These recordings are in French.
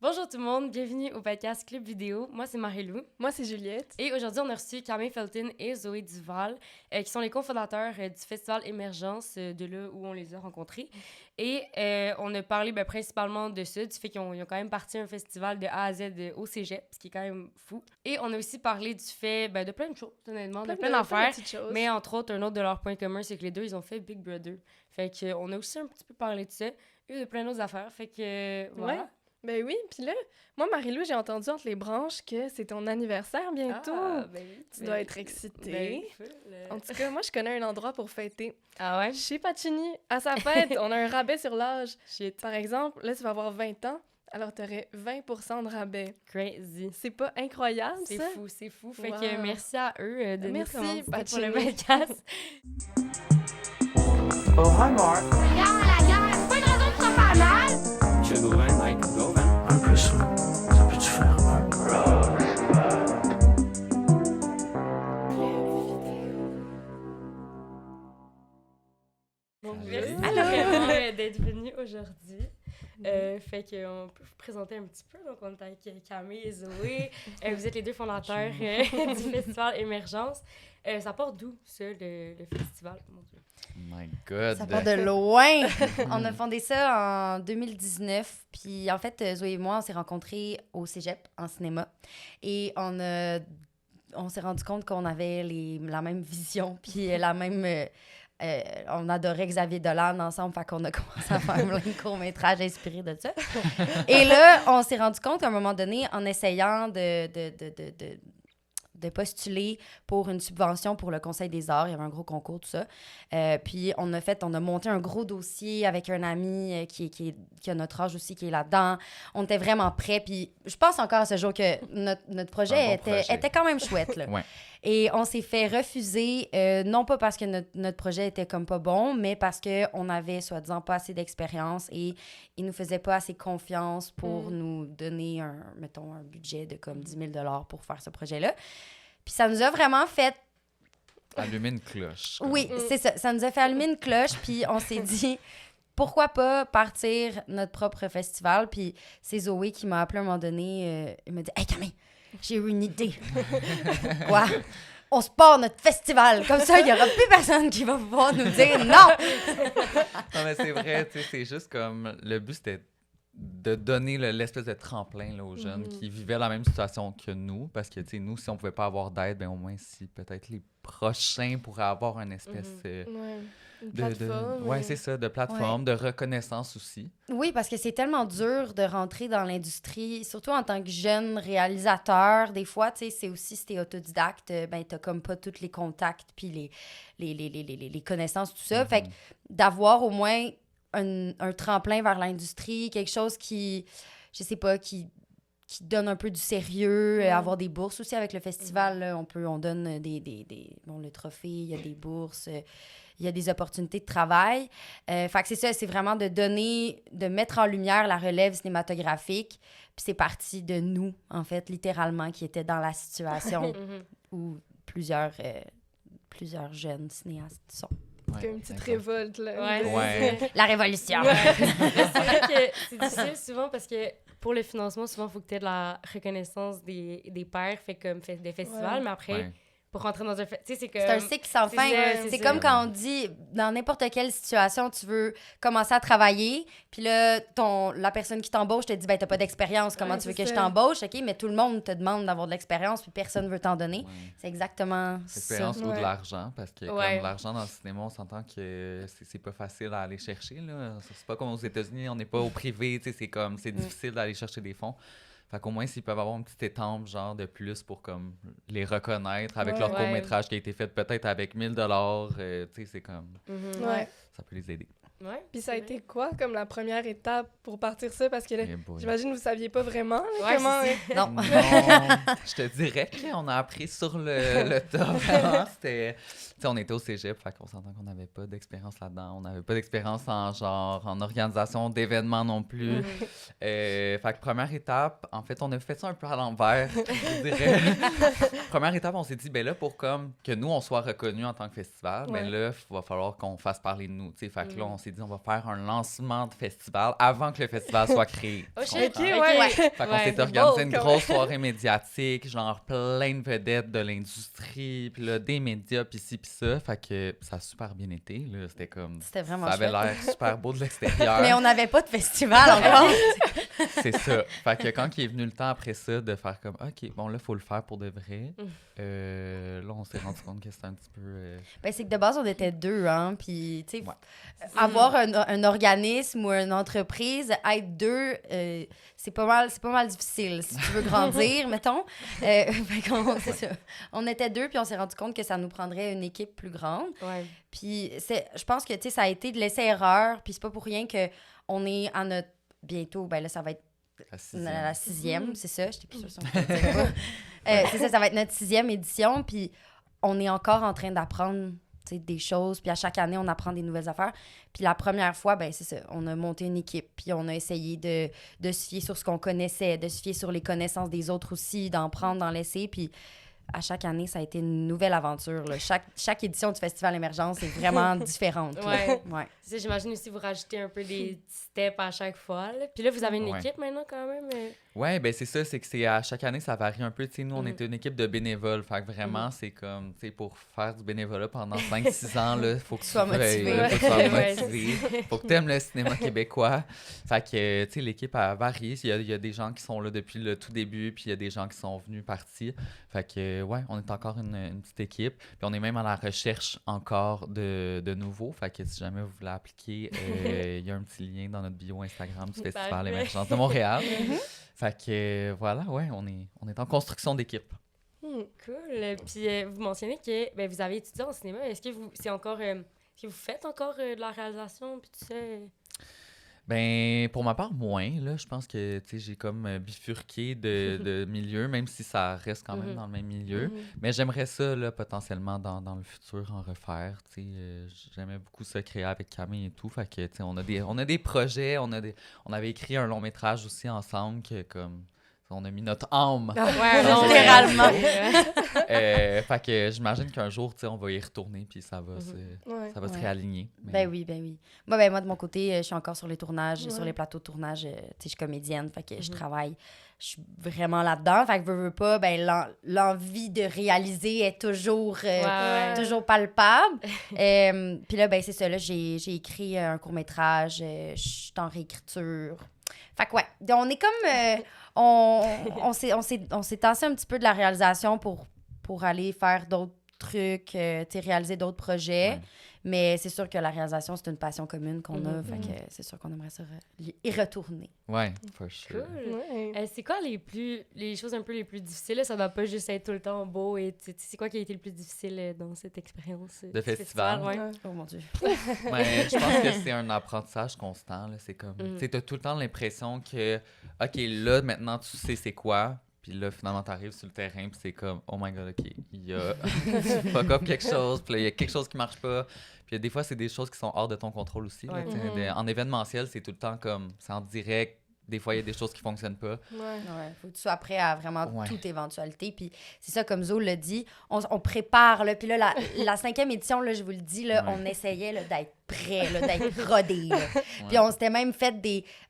Bonjour tout le monde, bienvenue au podcast Club Vidéo. Moi, c'est Marie-Lou. Moi, c'est Juliette. Et aujourd'hui, on a reçu Camille Felton et Zoé Duval, qui sont les cofondateurs du festival Émergence, de là où on les a rencontrés. Et on a parlé principalement de ça, du fait qu'ils ont quand même parti un festival de A à Z au cégep, ce qui est quand même fou. Et on a aussi parlé du fait de plein de choses, honnêtement, de plein d'affaires. Mais entre autres, un autre de leurs points communs, c'est que les deux, ils ont fait Big Brother. Fait qu'on a aussi un petit peu parlé de ça. Et de plein d'autres affaires. Fait que, voilà. Ouais. Ben oui, puis là, moi, Marie-Lou, j'ai entendu entre les branches que c'est ton anniversaire bientôt. Ah, ben oui. Tu dois être excitée. En tout cas, moi, je connais un endroit pour fêter. Ah ouais? Chez Pacini, à sa fête, on a un rabais sur l'âge. Shit. Par exemple, là, tu vas avoir 20 ans, alors tu aurais 20% de rabais. Crazy. C'est pas incroyable, C'est ça? fou, c'est fou. Fait Wow. que merci à eux de Merci, nous commanditer pour Pacini. le podcast. Oh, hi, Mark. La guerre, c'est pas une raison de se faire mal. Je Gauvin, Mike Gauvin. Un plus, ça peut-tu faire? Donc, Salut. merci vraiment d'être venus aujourd'hui. Fait qu'on peut vous présenter un petit peu. Donc, on est avec Camille et Zoé. Vous êtes les deux fondateurs du festival Émergence. Ça part d'où, ça, le festival? Mon Dieu. My God! Ça part de loin! On a fondé ça en 2019. Puis en fait, Zoé et moi, on s'est rencontrés au cégep en cinéma. Et on s'est rendu compte qu'on avait la même vision, puis la même... on adorait Xavier Dolan ensemble, fait qu'on a commencé à faire plein de courts-métrages inspirés de ça. Et là, on s'est rendu compte qu'à un moment donné, en essayant de postuler pour une subvention pour le Conseil des arts, il y avait un gros concours, tout ça. Puis on a monté un gros dossier avec un ami qui a notre âge aussi, qui est là-dedans. On était vraiment prêts, puis je pense encore à ce jour que notre projet, était quand même chouette, là. Ouais. Et on s'est fait refuser, non pas parce que notre projet était comme pas bon, mais parce qu'on avait, soi-disant, pas assez d'expérience et ils nous faisaient pas assez confiance pour nous donner un budget de comme 10 000 $ pour faire ce projet-là. Puis ça nous a vraiment fait... Allumer une cloche. Oui, c'est ça. Ça nous a fait allumer une cloche, puis on s'est dit... Pourquoi pas partir notre propre festival? Puis c'est Zoé qui m'a appelé à un moment donné. Il m'a dit « Hey Camille, j'ai eu une idée. » Quoi? On se part notre festival. Comme ça, il n'y aura plus personne qui va pouvoir nous dire « Non! » Non, mais c'est vrai, tu sais, c'est juste comme... Le but, c'était de donner l'espèce de tremplin là, aux jeunes qui vivaient la même situation que nous. Parce que, tu sais, nous, si on pouvait pas avoir d'aide, ben au moins, si peut-être les prochains pourraient avoir une espèce... Une plateforme. Ouais, c'est ça, de plateforme, de reconnaissance aussi. Oui, parce que c'est tellement dur de rentrer dans l'industrie, surtout en tant que jeune réalisateur. Des fois, tu sais, c'est aussi si t'es autodidacte, ben t'as comme pas tous les contacts puis les connaissances, tout ça. Fait que d'avoir au moins un tremplin vers l'industrie, quelque chose qui, je sais pas, qui donne un peu du sérieux, avoir des bourses aussi avec le festival. Là, on donne le trophée, il y a des bourses, il y a des opportunités de travail. Fait que c'est ça, c'est vraiment de mettre en lumière la relève cinématographique. Puis c'est parti de nous, en fait, littéralement, qui étaient dans la situation où plusieurs jeunes cinéastes sont. Ouais, Comme une petite exact. révolte, là. Ouais. La révolution! C'est vrai que c'est difficile souvent parce que pour le financement, souvent, il faut que tu aies de la reconnaissance des pairs, fait comme des festivals, mais après, Ouais. pour rentrer dans un festival, tu sais, c'est comme... C'est un cycle sans fin. ça, C'est ça. comme quand on dit, dans n'importe quelle situation, tu veux commencer à travailler, puis là, la personne qui t'embauche te dit, ben, t'as pas d'expérience, comment Ouais, tu veux c'est que je ça. t'embauche? OK, mais tout le monde te demande d'avoir de l'expérience, puis personne veut t'en donner. Ouais. C'est exactement ça. L'expérience ou Ouais. de l'argent, parce que Ouais. comme l'argent dans le cinéma, on s'entend que c'est pas facile à aller chercher. Là. C'est pas comme aux États-Unis, on n'est pas au privé, tu sais, c'est difficile d'aller chercher des fonds. Fait qu'au moins, s'ils peuvent avoir une petite étampe genre de plus pour comme les reconnaître avec Ouais. leur Ouais. court-métrage qui a été fait peut-être avec 1 000 $, tu sais, c'est comme... Ouais. Ça peut les aider. Ouais, Puis ça a été quoi, comme la première étape pour partir ça? Parce que là, Eh boy. j'imagine que vous saviez pas vraiment là, Ouais, comment... c'est Non. Non, je te dirais qu'on a appris sur le tas. Vraiment, c'était... Tu sais, on était au cégep, fait qu'on s'entend qu'on n'avait pas d'expérience là-dedans. On n'avait pas d'expérience en organisation d'événements non plus. Fait que première étape, en fait, on a fait ça un peu à l'envers, je dirais. Première étape, on s'est dit, ben là, pour comme que nous, on soit reconnus en tant que festival, ben Ouais. là, il va falloir qu'on fasse parler de nous. Tu sais, fait que là, on s'est dit, on va faire un lancement de festival avant que le festival soit créé. Oh, Tu shit, comprends? ok, ouais. Fait qu'on Ouais. s'est organisé une Wow, grosse soirée médiatique, genre plein de vedettes de l'industrie, puis là, des médias, puis ci, puis ça. Fait que ça a super bien été, là. C'était comme... C'était vraiment Ça avait chouette. l'air super beau de l'extérieur. Mais on n'avait pas de festival encore. C'est ça. Fait que quand il est venu le temps après ça de faire comme, OK, bon, là, il faut le faire pour de vrai. Là, on s'est rendu compte que c'était un petit peu... Ben, c'est que de base, on était deux, hein. Puis, tu sais, Ouais. avoir un organisme ou une entreprise, être deux, c'est pas mal difficile. Si tu veux grandir, mettons. Fait qu'on- c'est ça. On était deux, puis on s'est rendu compte que ça nous prendrait une équipe plus grande. Ouais. Puis, je pense que, tu sais, ça a été de l'essai-erreur. Puis, c'est pas pour rien qu'on est à notre. Bientôt, ben là, ça va être la sixième. la 6e, c'est ça. J'étais plus sûre si on peut dire pas. C'est ça, ça va être notre 6e édition. Puis, on est encore en train d'apprendre tu sais, des choses. Puis, à chaque année, on apprend des nouvelles affaires. Puis, la première fois, ben c'est ça. On a monté une équipe. Puis, on a essayé de se fier sur ce qu'on connaissait, de se fier sur les connaissances des autres aussi, d'en prendre, d'en laisser. Puis, à chaque année, ça a été une nouvelle aventure. Là. Chaque édition du Festival Émergence est vraiment différente. là. Ouais. Ouais. Tu sais, j'imagine aussi vous rajoutez un peu des steps à chaque fois. Là. Puis là, vous avez une Ouais. équipe maintenant quand même. Ouais, ben c'est ça, c'est que c'est à chaque année, ça varie un peu. Tu sais, nous, on Mhm. était une équipe de bénévoles. Fait que vraiment, c'est comme, tu sais, pour faire du bénévolat pendant 5-6 ans, là, faut que tu Sois veuilles, motivé. là, faut que tu sois Ouais, motivé. Faut que tu aimes le cinéma québécois. Fait que, tu sais, l'équipe a varié. Il y a des gens qui sont là depuis le tout début, puis il y a des gens qui sont venus partir. Fait que, ouais, on est encore une petite équipe. Puis on est même à la recherche encore de nouveaux. Fait que si jamais vous voulez appliquer, il y a un petit lien dans notre bio Instagram du Festival Parfait. Émergence de Montréal. Fait que voilà, ouais, on est en construction d'équipe. Cool. Puis vous mentionnez que ben, vous avez étudié en cinéma. Est-ce que est-ce que vous faites encore de la réalisation puis tout ça? Ben, pour ma part, moins, là. Je pense que, tu sais, j'ai comme bifurqué de milieu, même si ça reste quand même Mhm. dans le même milieu. Mhm. Mais j'aimerais ça, là, potentiellement, dans le futur, en refaire, tu sais. J'aimais beaucoup ça créer avec Camille et tout. Fait que, tu sais, on a des projets, on avait écrit un long-métrage aussi ensemble que, comme... On a mis notre âme. Ouais, non, littéralement. Fait que j'imagine qu'un jour, tu sais, on va y retourner, puis ça va, Ouais. ça va se Ouais. réaligner. Mais- Ben oui, ben oui. Moi, de mon côté, je suis encore sur les tournages, Ouais. sur les plateaux de tournage. Tu sais, je suis comédienne, fait que je Mhm. travaille. Je suis vraiment là-dedans. Fait que veux pas, ben l'envie de réaliser est toujours, toujours palpable. Puis là, ben c'est ça, là, j'ai écrit un court-métrage, je suis en réécriture. Fait que ouais, on est comme... on s'est tassé un petit peu de la réalisation pour aller faire d'autres trucs, tu sais, réaliser d'autres projets. Ouais. Mais c'est sûr que la réalisation, c'est une passion commune qu'on a. Mhm. Fait que c'est sûr qu'on aimerait ça y retourner. Ouais, for sure. Cool. Ouais. C'est quoi les choses un peu les plus difficiles? Là? Ça doit pas juste être tout le temps beau. Et c'est quoi qui a été le plus difficile dans cette expérience De du festival? ouais. Ouais. Oh mon Dieu. Ouais, je pense que c'est un apprentissage constant. Là. C'est comme, Mhm. tu sais, t'as tout le temps l'impression que, OK, là, maintenant, tu sais c'est quoi. Puis là, finalement, t'arrives sur le terrain, puis c'est comme, oh my God, OK, il y a tu fuck up quelque chose, puis là, il y a quelque chose qui marche pas. Puis des fois, c'est des choses qui sont hors de ton contrôle aussi. Là, Ouais. tu sais. Mhm. En événementiel, c'est tout le temps comme, c'est en direct. Des fois, il y a des choses qui fonctionnent pas. Ouais. Ouais, faut que tu sois prêt à vraiment Ouais. toute éventualité. Puis c'est ça, comme Zo l'a dit, on prépare. Là, puis là, la 5e édition, là, je vous le dis, là, Ouais. on essayait là, d'être prêt, là, d'être rodé. Là. Puis on s'était même fait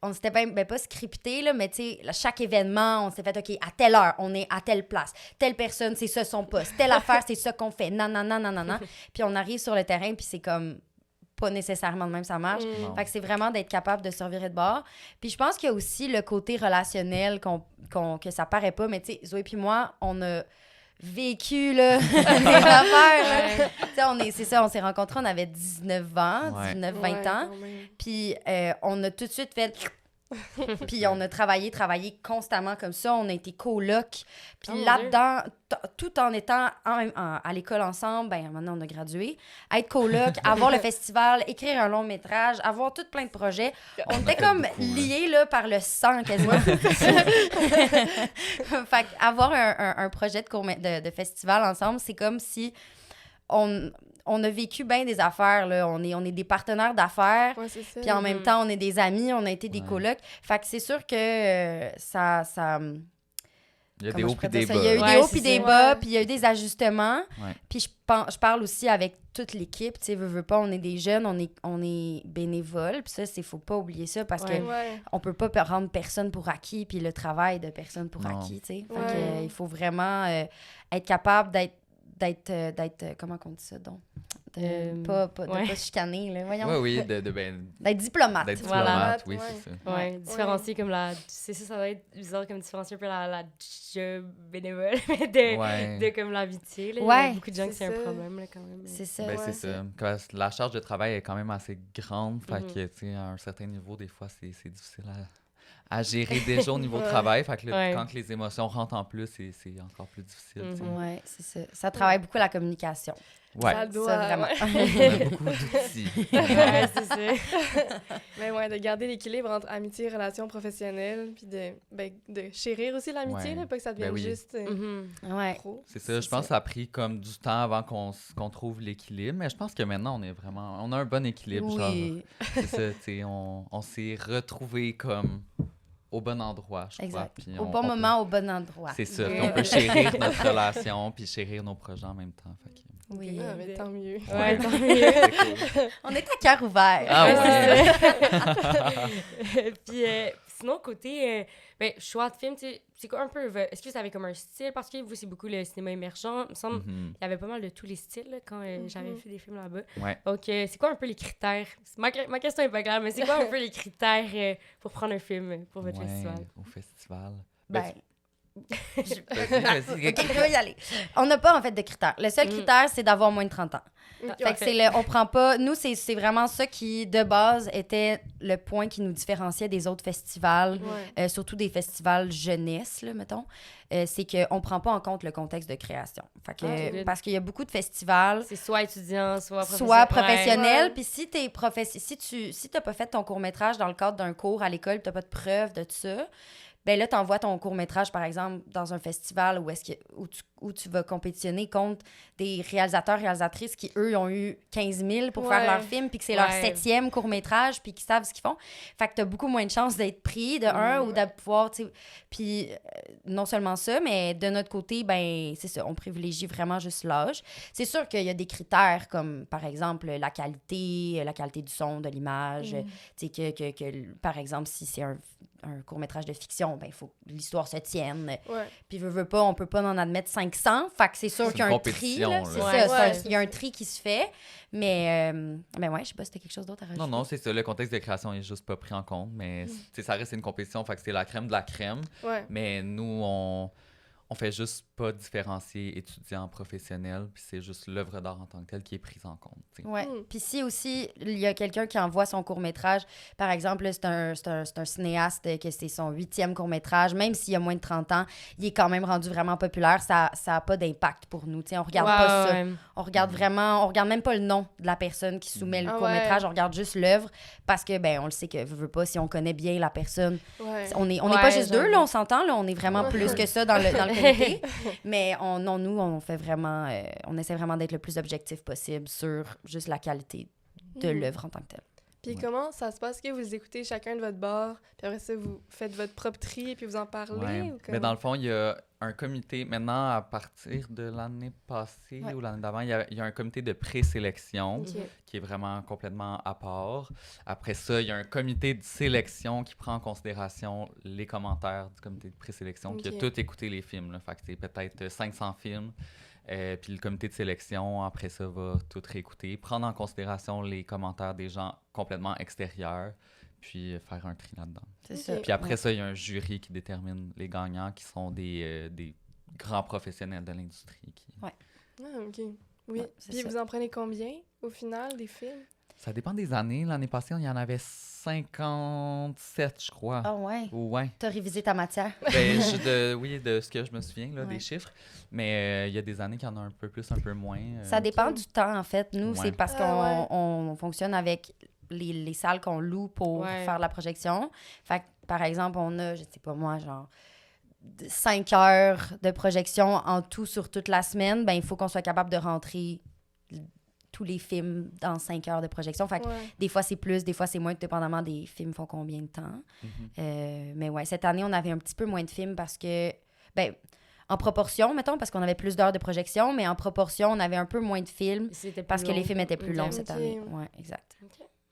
on s'était même, ben, pas scripté, là, mais tu sais, chaque événement, on s'était fait, OK, à telle heure, on est à telle place. Telle personne, c'est ça son poste. Telle affaire, c'est ça qu'on fait. Non, non, non, non, non, non. Puis on arrive sur le terrain, puis c'est comme pas nécessairement de même, ça marche. Non. Fait que c'est vraiment d'être capable de se revirer de bord. Puis je pense qu'il y a aussi le côté relationnel que ça paraît pas, mais tu sais, Zoé puis moi, on a vécu là, des affaires. Là. Tu sais, c'est ça, on s'est rencontrés, on avait 19 ans, Ouais. 19-20 Ouais, ans. quand même. Puis on a tout de suite fait... Puis on a travaillé constamment comme ça. On a été colocs. Puis Oh mon là-dedans, tout en étant à l'école ensemble, ben maintenant on a gradué, être coloc, avoir le festival, écrire un long métrage, avoir tout plein de projets. On était fait comme beaucoup, hein. liés là, par le sang quasiment. Fait avoir un projet de festival ensemble, c'est comme si on a vécu bien des affaires. Là. On est des partenaires d'affaires. Ouais, c'est ça. Puis en même temps, on est des amis, on a été des Ouais. colocs. Fait que c'est sûr que ça Il y a des comment hauts je pourrais puis des dire bas. ça? Il y a eu Ouais, des hauts c'est puis des ça. bas, Ouais. puis il y a eu des ajustements. Ouais. Puis je parle aussi avec toute l'équipe, tu sais, veux pas, on est des jeunes, on est bénévoles, puis ça, faut pas oublier ça, parce Ouais. que Ouais. on peut pas rendre personne pour acquis, puis le travail de personne pour Non. acquis, tu sais. Fait Ouais. que, il faut vraiment être capable d'être comment qu'on dit ça, donc? De ouais. pas se chicaner, là, voyons. Oui, ben, D'être diplomate. d'être Voilà. diplomate, oui, Ouais. c'est ça. Ouais, Ouais. différencier comme la... C'est ça, ça doit être bizarre comme différencier un peu la job bénévole mais de, Ouais. de comme l'amitié. Là. Il y Ouais, a beaucoup de gens qui c'est c'est un ça. problème, là, quand même. C'est ça. Ben, Ouais, c'est ça. Parce que la charge de travail est quand même assez grande. Fait Mhm. que, tu sais, à un certain niveau, des fois, c'est difficile à gérer déjà au niveau Ouais. travail. Fait que là, Ouais. quand les émotions rentrent en plus, c'est encore plus difficile. tu sais. Mhm. Ouais, c'est ça. Ça travaille beaucoup la communication. Ouais. Ça doit, Ça, vraiment. ouais. On a beaucoup d'outils. Ouais, c'est ça. Mais ouais, de garder l'équilibre entre amitié et relations professionnelles, puis de chérir aussi l'amitié, Ouais. là, pas que ça devienne Ben oui. juste Mhm. Ouais. trop. C'est ça, je pense que ça a pris comme du temps avant qu'on trouve l'équilibre, mais je pense que maintenant, on a un bon équilibre. Oui, Genre, c'est ça, tu sais, on s'est retrouvés comme au bon endroit, je crois. exact. Puis Au on bon peut- moment, au bon endroit. C'est ça, puis Ouais. on peut chérir notre relation, puis chérir nos projets en même temps. Fait que- Oui. Ah, mais tant mieux. Ouais, tant mieux. c'est cool. On est à cœur ouvert. Ah Ouais, ouais. Puis sinon, côté choix de film, tu sais, c'est quoi un peu... Est-ce que vous avez comme un style particulier? Vous, c'est beaucoup le cinéma émergent. Il me semble Mhm. il y avait pas mal de tous les styles là, quand j'avais fait des films là-bas. Ouais. Donc, c'est quoi un peu les critères? Ma question est pas claire, mais c'est quoi un peu les critères pour prendre un film pour votre Ouais, festival? au festival. Ben, Vas-y, vas-y. OK, je vais y aller. On n'a pas, en fait, de critères. Le seul critère, c'est d'avoir moins de 30 ans. Fait que on prend pas... Nous, c'est vraiment ça qui, de base, était le point qui nous différenciait des autres festivals, Ouais. surtout des festivals jeunesse, là, mettons. C'est qu'on prend pas en compte le contexte de création. Fait que, Ah, good. parce qu'il y a beaucoup de festivals C'est soit étudiant, soit soit professionnel. professionnel. Ouais. Puis si t'es si t'as pas fait ton court-métrage dans le cadre d'un cours à l'école, t'as pas de preuve de tout ça, ben là, t'envoies ton court-métrage, par exemple, dans un festival où tu vas compétitionner contre des réalisatrices qui, eux, ont eu 15 000 pour faire Ouais. leur film, puis que c'est leur Ouais. 7e court-métrage, puis qu'ils savent ce qu'ils font. Fait que t'as beaucoup moins de chances d'être pris, de un, ou de pouvoir, tu sais... Puis non seulement ça, mais de notre côté, ben c'est ça, on privilégie vraiment juste l'âge. C'est sûr qu'il y a des critères comme, par exemple, la qualité du son, de l'image. Tu sais, que, par exemple, si c'est un court-métrage de fiction, ben il faut que l'histoire se tienne. Ouais. Puis veut pas, on peut pas en admettre 500. Fait que c'est sûr C'est qu'il y a une un tri. compétition, Là, là. c'est Ouais. ça, Ouais, il y a un tri qui se fait. Mais ouais, je sais pas si t'as quelque chose d'autre à rajouter. Non, c'est ça. Le contexte de création est juste pas pris en compte, mais tu sais, ça reste une compétition, fait que c'est la crème de la crème. Ouais. Mais nous, on fait juste pas différencier étudiants professionnels, puis c'est juste l'œuvre d'art en tant que telle qui est prise en compte. Tu sais. Ouais. Puis si aussi, il y a quelqu'un qui envoie son court-métrage, par exemple, là, c'est un cinéaste que c'est son 8e court-métrage, même s'il a moins de 30 ans, il est quand même rendu vraiment populaire, ça a pas d'impact pour nous. Tu sais, on regarde pas ça. Ouais. On regarde vraiment, on regarde même pas le nom de la personne qui soumet le Ah court-métrage, ouais. on regarde juste l'œuvre parce que, ben, on le sait que, veut pas, si on connaît bien la personne, Ouais. on n'est Ouais, pas juste deux, j'avoue. là, on s'entend, là, on est vraiment Ouais. plus que ça dans le comité. Mais nous, on fait vraiment, on essaie vraiment d'être le plus objectif possible sur juste la qualité de l'œuvre en tant que telle. Puis Ouais. comment ça se passe? Est-ce que vous écoutez chacun de votre bord, puis après ça, vous faites votre propre tri, et puis vous en parlez? Ouais. Ou Mais dans le fond, il y a un comité, maintenant, à partir de l'année passée Ouais. ou l'année d'avant, il y a un comité de présélection Ok. qui est vraiment complètement à part. Après ça, il y a un comité de sélection qui prend en considération les commentaires du comité de présélection, qui a Ok. tout écouté les films. Là. Fait que c'est peut-être 500 films. Puis le comité de sélection, après ça, va tout réécouter, prendre en considération les commentaires des gens complètement extérieurs, puis faire un tri là-dedans. C'est Ok. ça. Puis après ça, il y a un jury qui détermine les gagnants, qui sont des grands professionnels de l'industrie. Ah, OK. Oui. Ouais, c'est Puis ça. vous en prenez combien, au final, des films? Ça dépend des années. L'année passée, il y en avait 57, je crois. Ah ouais. Ouais. T'as révisé ta matière. Ben, oui, de ce que je me souviens, là, Ouais. des chiffres. Mais il y a des années qu'il y en a un peu plus, un peu moins. Ça dépend du temps, en fait. Nous, Ouais. c'est parce qu'on Ah ouais. on fonctionne avec les salles qu'on loue pour Ouais. faire la projection. Fait que, par exemple, on a, je sais pas moi, genre 5 heures de projection en tout sur toute la semaine. Ben, il faut qu'on soit capable de rentrer tous les films dans 5 heures de projection. Fait que Ouais. des fois, c'est plus, des fois, c'est moins, dépendamment des films font combien de temps. Mhm. Mais ouais, cette année, on avait un petit peu moins de films parce que, ben, en proportion, mettons, parce qu'on avait plus d'heures de projection, mais en proportion, on avait un peu moins de films C'était plus parce que long. les films étaient plus longs Ok. cette Ok. année. Ouais, exact.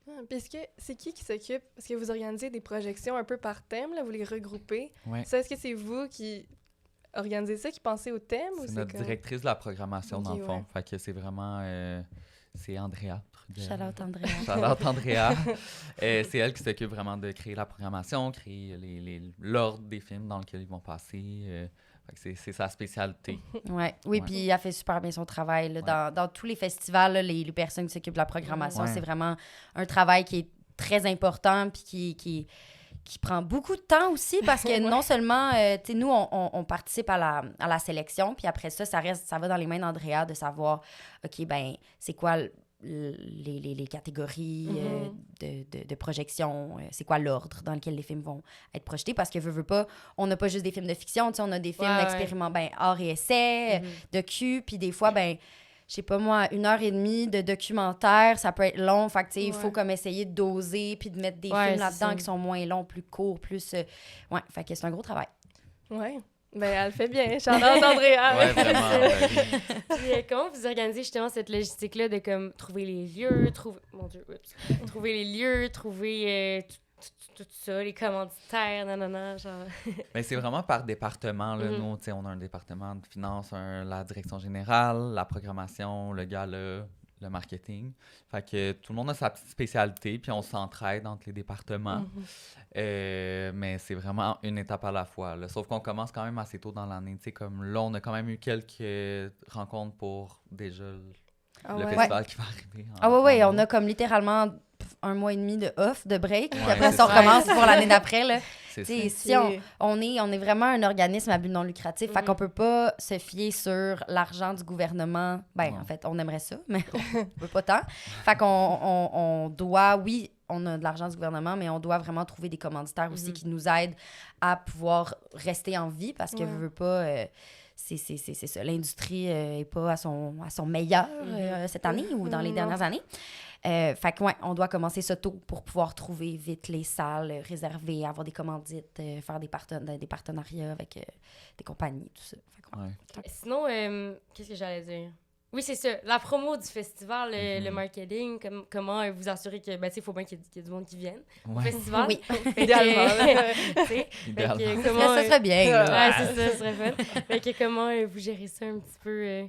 Ah, puis c'est qui s'occupe? Parce que vous organisez des projections un peu par thème, là, vous les regroupez. Ouais. Ça, est-ce que c'est vous qui organisez ça, qui pensez au thème? Ou C'est notre comme... directrice de la programmation, Ok, dans le fond. ouais. Fait que c'est vraiment... c'est Andrea. Shout-out Andrea. Shout-out Andrea. C'est elle qui s'occupe vraiment de créer la programmation, créer l'ordre des films dans lesquels ils vont passer. Fait que c'est sa spécialité. Ouais. Oui, Ouais. puis elle fait super bien son travail. Là. Ouais. Dans tous les festivals, là, les personnes qui s'occupent de la programmation, Ouais. c'est vraiment un travail qui est très important puis qui prend beaucoup de temps aussi parce que non seulement, tu sais, nous, on participe à la sélection, puis après ça va dans les mains d'Andrea de savoir, OK, ben c'est quoi les catégories de projection, c'est quoi l'ordre dans lequel les films vont être projetés, parce que veut pas, on n'a pas juste des films de fiction, tu sais, on a des films Ouais, d'expériment, ben art et essai, docu, puis des fois, ben je sais pas moi, 1h30 de documentaire, ça peut être long. Fait que, tu sais, il faut comme essayer de doser puis de mettre des Ouais, films c'est là-dedans ça. qui sont moins longs, plus courts, plus... Ouais, fait que c'est un gros travail. Ouais. Ben, elle le fait bien. Shout-out Andrea. Ouais, vraiment. Puis, comment vous organisez justement cette logistique-là de comme trouver les lieux, trouver les lieux, trouver tout ça, les commanditaires, nanana, genre. Mais c'est vraiment par département. Là. Nous, tu sais, on a un département de finance, la direction générale, la programmation, le gala, le marketing. Fait que tout le monde a sa petite spécialité, puis on s'entraide entre les départements. Mais c'est vraiment une étape à la fois. Là. Sauf qu'on commence quand même assez tôt dans l'année. Tu sais, comme là, on a quand même eu quelques rencontres pour déjà le festival qui va arriver. On a comme littéralement 1 mois et demi de off, de break. Puis Ouais, après, c'est ça, on ça. recommence pour l'année d'après, là. C'est Tu sais, ça. si on est vraiment un organisme à but non lucratif, fait qu'on peut pas se fier sur l'argent du gouvernement. Ben, Non. en fait, on aimerait ça, mais on peut pas tant. Fait qu'on doit, oui, on a de l'argent du gouvernement, mais on doit vraiment trouver des commanditaires aussi qui nous aident à pouvoir rester en vie, parce que veut pas... c'est ça. L'industrie n'est pas à son meilleur cette année ou dans les dernières années. Fait que, ouais, on doit commencer ça tôt pour pouvoir trouver vite les salles réservées, avoir des commandites, faire des partenariats avec des compagnies, tout ça. Fait que, Ouais. Sinon, qu'est-ce que j'allais dire? Oui, c'est ça. La promo du festival, le marketing, comment vous assurer que, ben, tu sais, il faut bien qu'il y ait du monde qui vienne au Ouais. festival. Oui. Fait que, Idéalement. tu sais, Idéalement. fait que Ça, comment... ça serait bien, là. Ouais, c'est ça, ce serait fun. Fait que comment vous gérez ça un petit peu?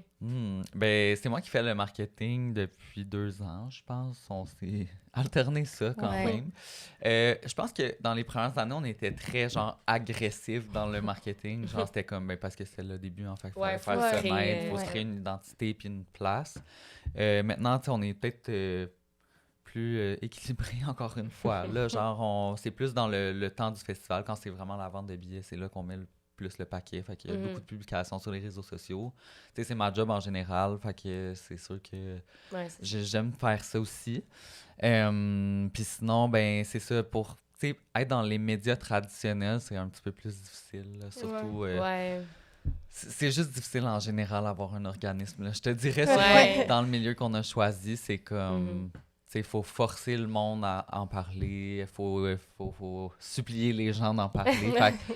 Ben, c'est moi qui fais le marketing depuis 2 ans, je pense. On s'est alterné ça quand Ouais. même. Je pense que dans les premières années, on était très, genre, agressif dans le marketing. Genre, c'était comme, ben, parce que c'était le début, en fait. Il Ouais, fallait faut faire créer, connaître, il faut ouais. se créer une identité puis une place. Maintenant, tu sais, on est peut-être plus équilibré, encore une fois. Là, genre, c'est plus dans le temps du festival, quand c'est vraiment la vente de billets, c'est là qu'on met plus le paquet. Fait qu'il y a beaucoup de publications sur les réseaux sociaux. Tu sais, c'est ma job en général. Fait que c'est sûr que Ouais, c'est j'aime faire ça aussi. Puis sinon, ben c'est ça. Pour être dans les médias traditionnels, c'est un petit peu plus difficile. Là, surtout, ouais. c'est juste difficile en général d'avoir un organisme. Là. Je te dirais, Ouais. surtout dans le milieu qu'on a choisi, c'est comme... Il faut forcer le monde à en parler. Il faut supplier les gens d'en parler. Fait que,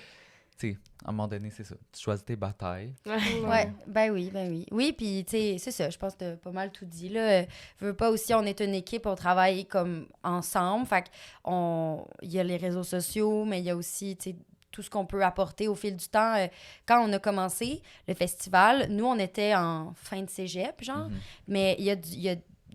tu sais, à un moment donné, c'est ça. Tu choisis tes batailles. Ouais, ben oui. Oui, puis tu sais, c'est ça, je pense que t'as pas mal tout dit, là. Veux pas aussi, on est une équipe, on travaille comme ensemble, fait il y a les réseaux sociaux, mais il y a aussi, tu sais, tout ce qu'on peut apporter au fil du temps. Quand on a commencé le festival, nous, on était en fin de cégep, genre, mais il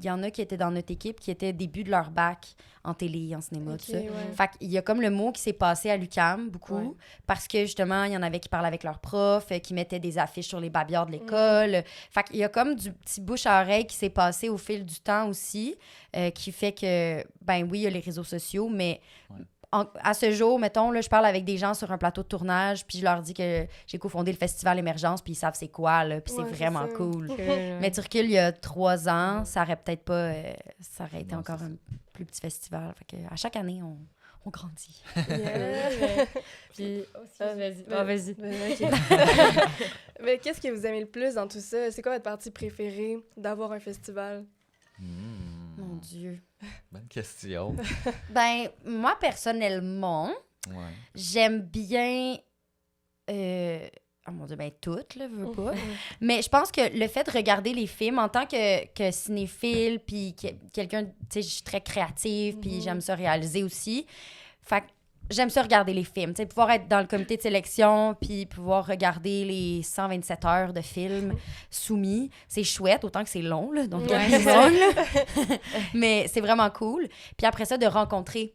y en a qui étaient dans notre équipe qui étaient début de leur bac en télé, en cinéma, tout ça. Ouais. Fait qu'il y a comme le mot qui s'est passé à l'UQAM beaucoup, Ouais. parce que justement, il y en avait qui parlaient avec leurs profs, qui mettaient des affiches sur les babillards de l'école. Fait qu'il y a comme du petit bouche à oreille qui s'est passé au fil du temps aussi, qui fait que, ben oui, il y a les réseaux sociaux, mais à ce jour, mettons, là, je parle avec des gens sur un plateau de tournage, puis je leur dis que j'ai cofondé le festival Émergence, puis ils savent c'est quoi, là, puis Ouais, c'est c'est vraiment ça. cool. Mais Mais tu recules, il y a 3 ans, ça aurait peut-être pas... ça aurait été Non, encore c'est un plus petit festival. Fait que à chaque année, on grandit. Puis, vas-y. Ben, Vas-y. Mais qu'est-ce que vous aimez le plus dans tout ça? C'est quoi votre partie préférée d'avoir un festival? Mon Dieu. Bonne question. Ben, moi, personnellement, Ouais. j'aime bien... oh mon mon Dieu, ben toutes, là, veux pas. Mais je pense que le fait de regarder les films en tant que cinéphile, puis quelqu'un, tu sais, je suis très créative, puis j'aime ça réaliser aussi. Fait que j'aime ça regarder les films, tu sais, pouvoir être dans le comité de sélection, puis pouvoir regarder les 127 heures de films soumis. C'est chouette, autant que c'est long, là, donc long, là. Mais c'est vraiment cool. Puis après ça, de rencontrer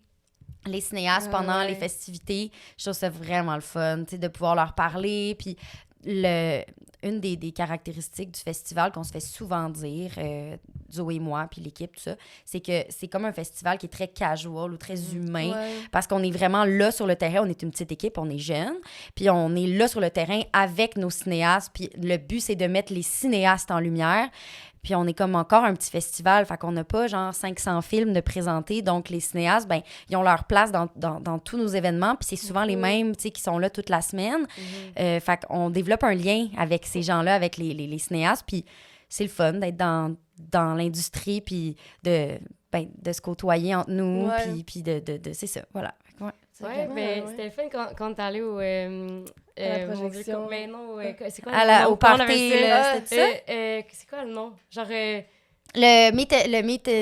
les cinéastes pendant les festivités, je trouve ça vraiment le fun, tu sais, de pouvoir leur parler. Puis une des caractéristiques du festival qu'on se fait souvent dire, Zoé et moi, puis l'équipe, tout ça, c'est que c'est comme un festival qui est très casual ou très humain, parce qu'on est vraiment là sur le terrain, on est une petite équipe, on est jeunes, puis on est là sur le terrain avec nos cinéastes, puis le but, c'est de mettre les cinéastes en lumière. Puis on est comme encore un petit festival, fait qu'on n'a pas genre 500 films de présenter. Donc les cinéastes, ben ils ont leur place dans tous nos événements. Puis c'est souvent les mêmes, tu sais, qui sont là toute la semaine. Fait qu'on développe un lien avec ces gens-là, avec les cinéastes. Puis c'est le fun d'être dans l'industrie, puis de se côtoyer entre nous, puis de c'est ça, voilà. Ouais, mais c'était le fun quand t'es allé au... à la projection. Mais non, c'est quoi le nom? Au party, là, c'était ça? C'est quoi le nom? Genre... Le meet speed meeting.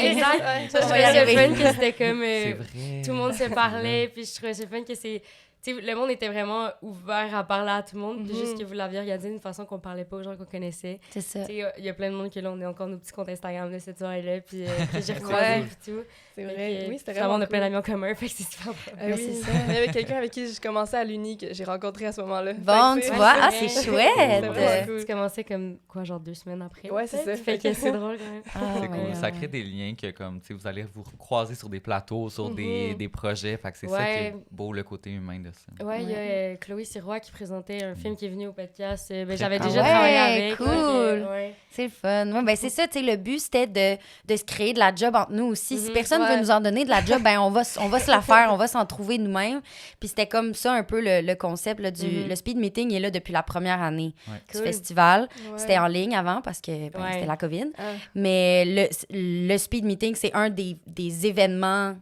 Exact. Je trouvais ça fun que c'était comme... C'est vrai. Tout le monde se parlait, puis je trouvais ça fun que c'est... Tu sais, le monde était vraiment ouvert à parler à tout le monde, puis juste que vous l'aviez regardé d'une façon qu'on parlait pas aux gens qu'on connaissait. C'est ça. Tu sais, il y a plein de monde que là, on est encore nos petits comptes Instagram de cette soirée-là, puis que j'ai recroisé, puis tout. C'est vrai, oui, c'était vraiment vraiment on a plein cool. d'amis en commun, fait que c'est super bon. Oui, c'est ça. Il y avait quelqu'un avec qui je commençais à l'Uni que j'ai rencontré à ce moment-là. Bon, Fait que tu c'est- vois, ouais, ah, c'est c'est vrai. chouette. C'est vraiment cool. Tu commençais comme, quoi, genre 2 semaines après? Ouais, c'est ça. Fait que c'est drôle quand même. Ah, C'est ouais. cool, ça crée des liens que comme, tu sais, vous allez vous croiser sur des plateaux, sur des projets, fait que c'est ça qui est beau, le côté humain de ça. Ouais, il y a Chloé Sirois qui présentait un film qui est venu au podcast. Ben, j'avais Ah déjà ouais, travaillé avec. cool. fait que, ouais. C'est le fun. Ouais, ben c'est ça, tu sais, le but, c'était de se créer de la job entre nous aussi. Si personne veut nous en donner de la job, ben on va se la faire, on va s'en trouver nous-mêmes. Puis c'était comme ça un peu le concept là, le speed meeting est là depuis la première année du festival. Ouais. C'était en ligne avant parce que c'était la COVID. Mais le speed meeting, c'est un des événements,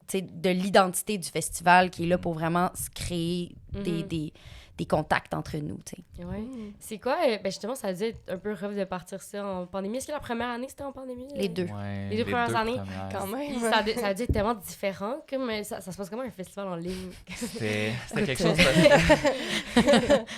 tu sais, de l'identité du festival qui est là pour vraiment se créer des contacts entre nous, tu sais. Ouais. C'est quoi? Ben justement, ça a dû être un peu rough de partir ça en pandémie. Est-ce que la première année, c'était en pandémie? Les deux. Ouais, Les deux premières années, Quand même. Puis ça a dû être tellement différent. Comme, ça se passe comme un festival en ligne. C'était quelque chose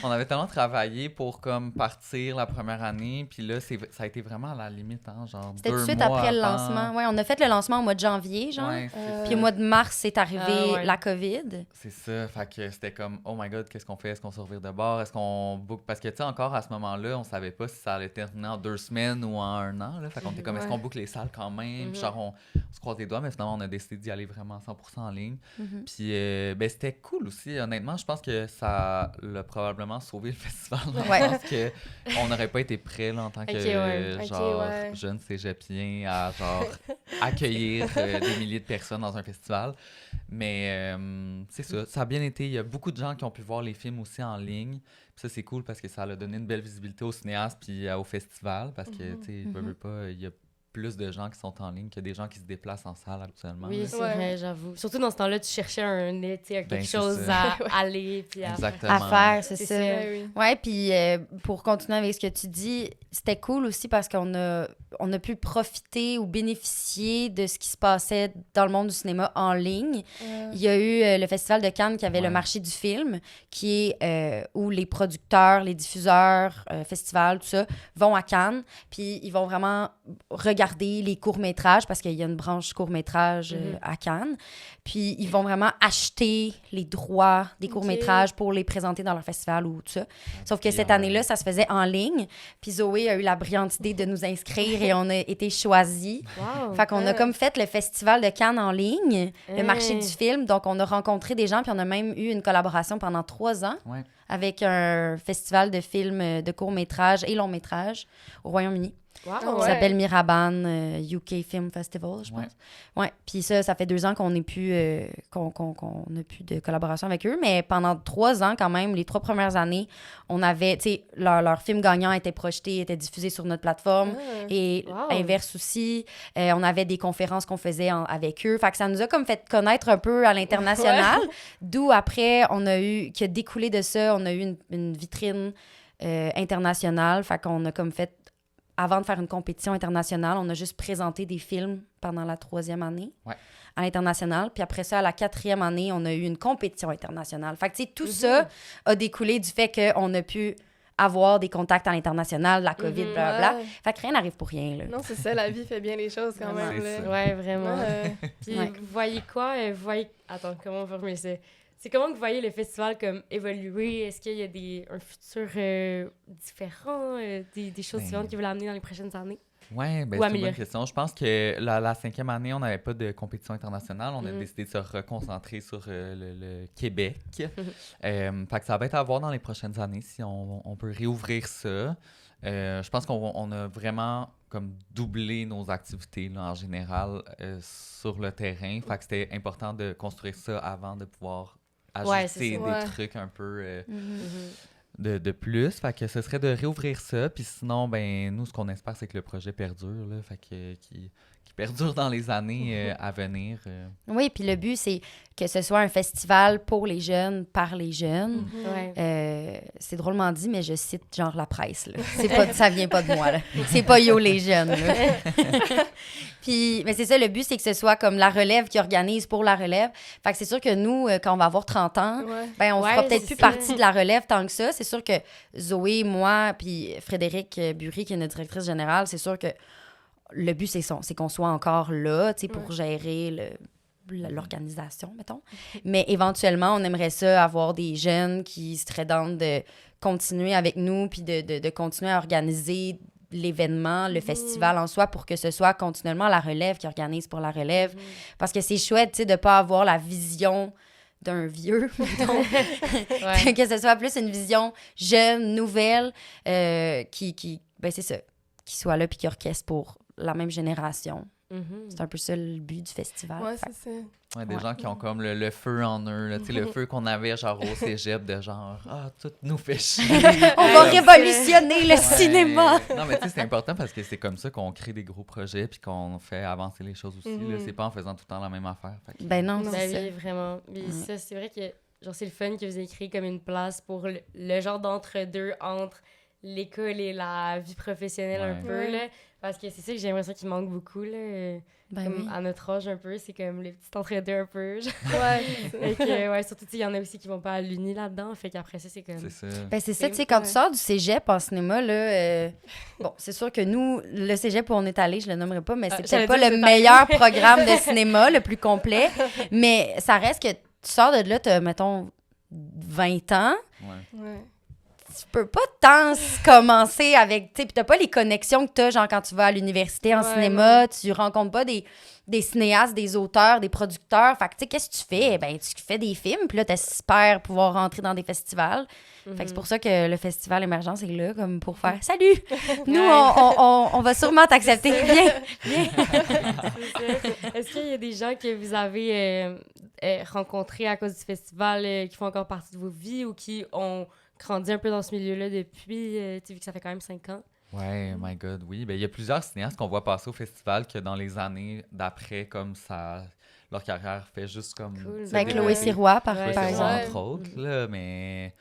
on avait tellement travaillé pour comme partir la première année, puis là, ça a été vraiment à la limite, hein, genre C'était tout de 2 suite mois après le avant. lancement. Ouais, on a fait le lancement au mois de janvier, genre. Ouais, Puis au mois de mars, c'est arrivé ouais. la COVID. c'est ça, fait que c'était comme, oh my god, qu'est-ce qu'on fait? Est-ce qu'on se revire de bord? Est-ce qu'on book? Parce que, tu sais, encore à ce moment-là, on savait pas si ça allait terminer en 2 semaines ou en 1 an, là. Fait qu'on était comme, est-ce qu'on book les salles quand même? Puis genre, on se croise les doigts, mais finalement, on a décidé d'y aller vraiment 100% en ligne. Puis, ben, c'était cool aussi, honnêtement. Je pense que ça l'a probablement sauvé le festival. Ouais. Je pense qu'on n'aurait pas été prêts, là, en tant que, genre, jeune cégepien à, genre, accueillir des milliers de personnes dans un festival. Mais c'est ça, ça a bien été. Il y a beaucoup de gens qui ont pu voir les films aussi en ligne. Puis ça, c'est cool parce que ça a donné une belle visibilité aux cinéastes puis au festival. Parce que, tu sais, veux pas, il y a plus de gens qui sont en ligne que des gens qui se déplacent en salle habituellement. Oui, là. c'est vrai, j'avoue. Surtout dans ce temps-là, tu cherchais quelque Ben, c'est chose ça. à aller puis à faire. Exactement. À faire, c'est C'est ça. ça. Ouais, oui. Ouais, puis pour continuer avec ce que tu dis, c'était cool aussi parce qu'on a pu profiter ou bénéficier de ce qui se passait dans le monde du cinéma en ligne. Il y a eu le Festival de Cannes qui avait le marché du film, qui est où les producteurs, les diffuseurs, festivals, tout ça, vont à Cannes, puis ils vont vraiment regarder les courts-métrages, parce qu'il y a une branche court-métrage à Cannes, puis ils vont vraiment acheter les droits des courts-métrages pour les présenter dans leur festival ou tout ça. Sauf que cette année-là, ça se faisait en ligne, puis Zoé a eu la brillante idée de nous inscrire et on a été choisis. Wow. Fait qu'on a comme fait le Festival de Cannes en ligne, le marché du film, donc on a rencontré des gens, puis on a même eu une collaboration pendant 3 ans Ouais. avec un festival de films de courts-métrages et longs-métrages au Royaume-Uni. Wow. Ah qui ouais. s'appelle Miraban UK Film Festival, je pense. Ouais. Ouais. Puis ça fait 2 ans qu'on n'a plus de collaboration avec eux, mais pendant 3 ans quand même, les 3 premières années, on avait, tu sais, leur film gagnant était projeté, était diffusé sur notre plateforme et Wow. inverse aussi. On avait des conférences qu'on faisait avec eux. Fait que ça nous a comme fait connaître un peu à l'international, d'où après, qui a découlé de ça, on a eu une vitrine internationale. Fait qu'on a comme fait avant de faire une compétition internationale, on a juste présenté des films pendant la 3e année à l'international. Puis après ça, à la 4e année, on a eu une compétition internationale. Fait que, tu sais, tout ça a découlé du fait qu'on a pu avoir des contacts à l'international, la COVID, blablabla. Ouais. Fait que rien n'arrive pour rien, là. Non, c'est ça, la vie fait bien les choses quand Vraiment. même. C'est là. ça. Ouais, vraiment. Ouais. Puis Ouais. vous voyez quoi? Attends, comment on va formuler ça? C'est comment que vous voyez le festival comme évoluer? Est-ce qu'il y a un futur différent, des choses Ben, différentes qui veulent amener dans les prochaines années? Oui, Ou c'est une bonne améliorer. question. Je pense que la 5e année, on n'avait pas de compétition internationale. On a décidé de se reconcentrer sur le Québec. Fait que ça va être à voir dans les prochaines années si on peut réouvrir ça. Je pense qu'on a vraiment comme doublé nos activités là, en général sur le terrain. Fait que c'était important de construire ça avant de pouvoir Ouais, ajuster c'est des ça. Ouais. trucs un peu Mhm. de plus. Fait que ce serait de réouvrir ça. Puis sinon, ben nous, ce qu'on espère, c'est que le projet perdure. Là, fait que qui perdure dans les années à venir. Oui, puis le but, c'est que ce soit un festival pour les jeunes, par les jeunes. Ouais. C'est drôlement dit, mais je cite genre la presse. Là. Ça vient pas de moi. Là. C'est pas yo les jeunes. Là. Puis, mais c'est ça, le but, c'est que ce soit comme la relève qui organise pour la relève. Fait que c'est sûr que nous, quand on va avoir 30 ans, Ouais. ben, on Ouais, fera peut-être c'est plus ça. partie de la relève tant que ça. C'est sûr que Zoé, moi, puis Frédéric Bury, qui est notre directrice générale, c'est sûr que le but, c'est qu'on soit encore là, tu sais, pour gérer l'organisation, mettons. Mais éventuellement, on aimerait ça avoir des jeunes qui seraient dans de continuer avec nous puis de continuer à organiser l'événement, le festival en soi, pour que ce soit continuellement la relève qui organise pour la relève. Parce que c'est chouette, tu sais, de pas avoir la vision d'un vieux, mettons. Ouais. Que ce soit plus une vision jeune, nouvelle, qui ben c'est ça, qui soit là puis qui orchestre pour la même génération. Mhm. C'est un peu ça le but du festival. Ouais, Fait c'est ça. Ouais, des gens qui ont comme le feu en eux, là, tu sais, le feu qu'on avait genre au cégep de genre « Ah, tout nous fait chier! » on va révolutionner le cinéma! Non, mais tu sais, c'est important parce que c'est comme ça qu'on crée des gros projets puis qu'on fait avancer les choses aussi. Là. C'est pas en faisant tout le temps la même affaire. Fait que- Ben non, Non, c'est Ben ça. oui, vraiment. Mais ça, c'est vrai que genre, c'est le fun que vous ayez créé comme une place pour le genre d'entre-deux entre l'école et la vie professionnelle un Ouais. peu, Ouais. là. Parce que c'est ça que j'ai l'impression qu'il manque beaucoup, là. Ben Comme oui. à notre âge un peu, c'est comme le petit entre-deux un peu. genre. Ouais, c'est ça. Fait que, ouais, surtout, il y en a aussi qui vont pas à l'uni là-dedans. Fait qu'après ça, c'est comme... C'est ça. Ben c'est ça, tu sais, quand tu sors du cégep en cinéma, là, bon, c'est sûr que nous, le cégep où on est allé, je le nommerai pas, mais c'est j'allais peut-être pas dire le c'est meilleur programme de cinéma, le plus complet, mais ça reste que tu sors de là, t'as, mettons, 20 ans, Ouais. Ouais. tu peux pas tant commencer avec, tu sais, pis t'as pas les connexions que t'as, genre, quand tu vas à l'université en Ouais, cinéma, tu rencontres pas des cinéastes, des auteurs, des producteurs, fait que, tu sais, qu'est-ce que tu fais? Ben, tu fais des films, puis là, t'espères pouvoir rentrer dans des festivals. Fait que c'est pour ça que le festival Émergence est là, comme pour faire « Salut! Nous, on va sûrement t'accepter. Viens! C'est ça. Est-ce qu'il y a des gens que vous avez rencontrés à cause du festival qui font encore partie de vos vies ou qui ont grandi un peu dans ce milieu-là depuis, tu sais, vu que ça fait quand même 5 ans? Ouais, my God, oui. Ben, il y a plusieurs cinéastes qu'on voit passer au festival que dans les années d'après, comme ça, leur carrière fait juste comme... Cool. se Ben, Chloé développer. Sirois, par Ouais, Chloé c'est Sirois, vrai. entre autres, là, mais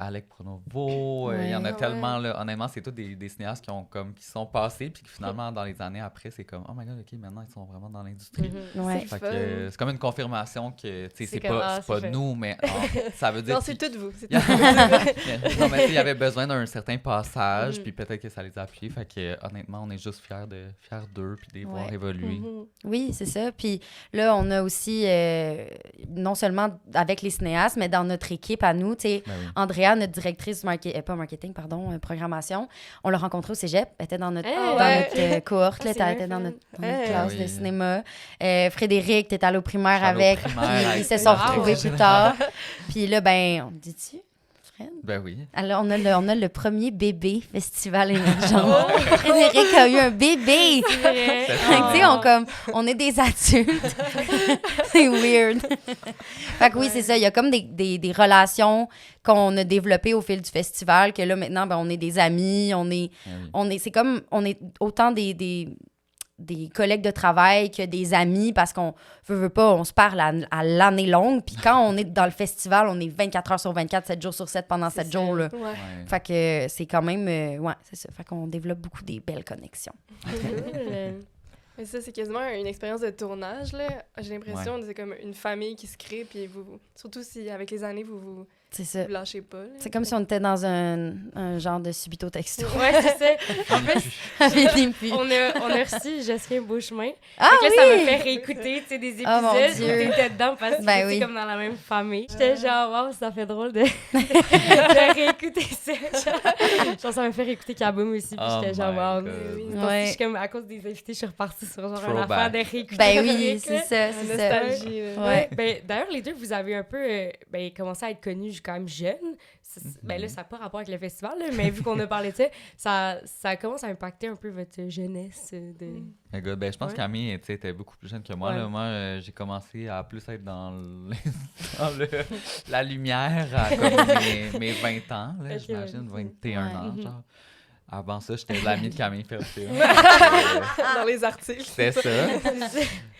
Alec Pronovo, il y en a Ouais. tellement, là, honnêtement, c'est tous des cinéastes qui sont passés, puis qui finalement, dans les années après, c'est comme, oh my God, OK, maintenant, ils sont vraiment dans l'industrie. Ouais. Fait C'est que fun. c'est comme une confirmation que, tu sais, c'est comme, pas, ah, c'est pas c'est fait. nous, mais ça veut dire Non, qu'il- c'est toutes vous. C'est il y a- toutes non, mais tu sais, il y avait besoin d'un certain passage, Mhm. puis peut-être que ça les a appuyés. Fait que, honnêtement, on est juste fiers d'eux, puis de les voir Ouais. évoluer. vous. Oui, c'est ça. Puis là, on a aussi, non seulement avec les cinéastes, mais dans notre équipe à nous, tu sais, Ben oui. Andrea, notre directrice programmation, on l'a rencontrée au cégep. Elle était dans notre, Hey! dans Ouais. notre cohorte, Ah, là, c'est elle bien était dans fun. notre Hey! classe Oui. de cinéma. Frédéric, t'es allé au primaire J'allais au avec. primaire Puis avec ils se sont Wow. retrouvés plus tard. Puis là, ben, on dit-tu? Fred? Ben oui. Alors, on a le premier bébé festival émergent. Frédéric a eu un bébé! C'est vrai. Fait que, tu sais, on est des adultes. C'est weird. Fait que oui, c'est ça. Il y a comme des relations qu'on a développées au fil du festival, que là, maintenant, ben, on est des amis, c'est comme, on est autant des collègues de travail que des amis, parce qu'on veut pas, on se parle à l'année longue. Puis quand on est dans le festival, on est 24 heures sur 24, 7 jours sur 7 pendant 7 jours. Là. Ouais. Ouais. Fait que c'est quand même... ouais, c'est ça. Fait qu'on développe beaucoup des belles connexions. Cool. Mais ça, c'est quasiment une expérience de tournage, là. J'ai l'impression que c'est comme une famille qui se crée, puis surtout si, avec les années, vous C'est ça. lâchez pas. Là. C'est comme si on était dans un genre de subito texto. Ouais, c'est ça. En plus, Avec des pubs. on a reçu Jessica Beauchemin. Ah Fait que là, ça oui! m'a fait réécouter des Oh, mon épisodes où Dieu. t'étais dedans parce que Ben c'est oui. comme dans la même famille. J'étais genre, wow, ça fait drôle de réécouter ça. Genre, ça m'a fait réécouter Kaboom aussi. Puis Oh j'étais genre, my wow. God. Oui. C'est parce que Ouais. je suis comme, à cause des invités, je suis repartie sur genre une Throwback. affaire de réécouter. Ben oui, Frédéric, c'est là. ça, La c'est ça. nostalgie. là. Ouais. Ben, d'ailleurs, les deux, vous avez un peu commencé à être connus quand même jeunes. Ben là, ça n'a pas rapport avec le festival, là, mais vu qu'on a parlé de ça, ça commence à impacter un peu votre jeunesse. Écoute, ben, je pense Ouais. qu'Ami était beaucoup plus jeune que moi. Ouais. Là. Moi, j'ai commencé à plus être dans la lumière à comme mes 20 ans, là, Ok, j'imagine, ouais. 21 ans, Mhm. genre. Avant ça, j'étais l'ami de Camille Fertier. Dans les articles. C'était ça.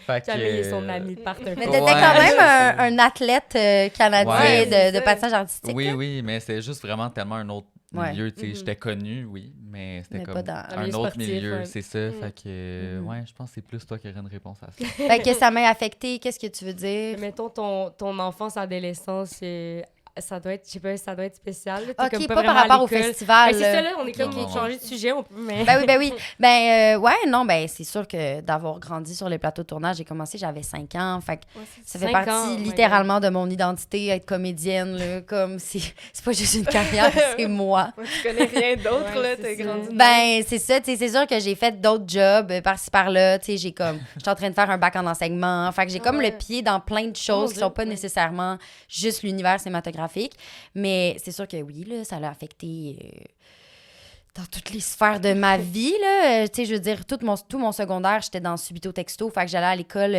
Fait que, Camille et son ami partent un peu. Mais t'étais Ouais. quand même un athlète canadien Ouais. de patinage artistique. Oui, là. oui, mais c'est juste vraiment tellement un autre Ouais. milieu. Tu sais, Mhm. j'étais connu, oui, mais c'était Mais comme pas dans- Dans le un milieu autre sportif, milieu, ouais. c'est ça. Mhm. Fait que, Mhm. ouais, je pense que c'est plus toi qui aurais une réponse à ça. Fait que ça m'a affecté. Qu'est-ce que tu veux dire? Mettons ton enfance, adolescence, ça doit être, je sais pas, ça doit être spécial. là. T'es OK, comme pas vraiment par à rapport au l'école. festival. Ben, c'est ça, là. là, on est comme Non, non, changé de sujet, on peut, mais... Ben oui. Ouais, non, ben c'est sûr que d'avoir grandi sur les plateaux de tournage, j'ai commencé, j'avais 5 ans. Fait que Ouais, c'est ça fait 5 partie ans, oh my littéralement de mon identité, être comédienne, là, comme c'est pas juste une carrière, c'est moi. Ouais, tu connais rien d'autre, Ouais, là, c'est t'as ça. grandi. de même. Ben, c'est ça, tu sais, c'est sûr que j'ai fait d'autres jobs par-ci par-là, tu sais, je suis en train de faire un bac en enseignement, fait que j'ai comme Ouais. le pied dans plein de choses qui sont pas Dieu, ouais. nécessairement juste l'univers cinématographique, mais c'est sûr que oui, là, ça l'a affecté dans toutes les sphères de ma vie, là, tu sais, je veux dire, tout mon secondaire, j'étais dans subito texto, fait que j'allais à l'école,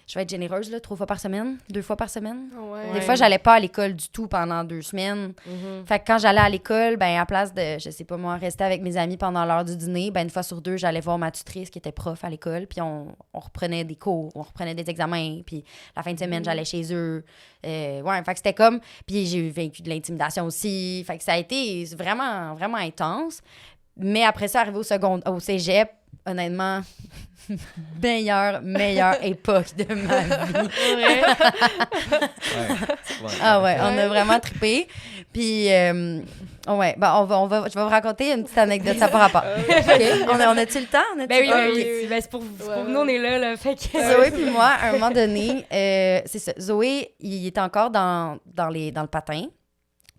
je vais être généreuse, là, 3 fois par semaine, 2 fois par semaine. Ouais. Des fois, j'allais pas à l'école du tout pendant 2 semaines. Mhm. Fait que quand j'allais à l'école, ben à place de, je sais pas moi, rester avec mes amis pendant l'heure du dîner, ben une fois sur 2, j'allais voir ma tutrice qui était prof à l'école, puis on reprenait des cours, on reprenait des examens, puis la fin de semaine, j'allais chez eux. Ouais, fait que c'était comme... Puis j'ai vécu de l'intimidation aussi. Fait que ça a été vraiment, vraiment intense. Mais après ça, arrivé au cégep, honnêtement, meilleure époque de ma vie. Ouais. Ouais. Ah ouais, on a vraiment trippé. Puis, ouais, ben je vais vous raconter une petite anecdote, ça par rapport. OK? On a-tu le temps? Ben oui, Ah, ben oui, oui. oui. Ben, c'est pour Ouais, nous, on est là, fait que... Zoé puis moi, à un moment donné, c'est ça. Zoé, il était encore dans le patin.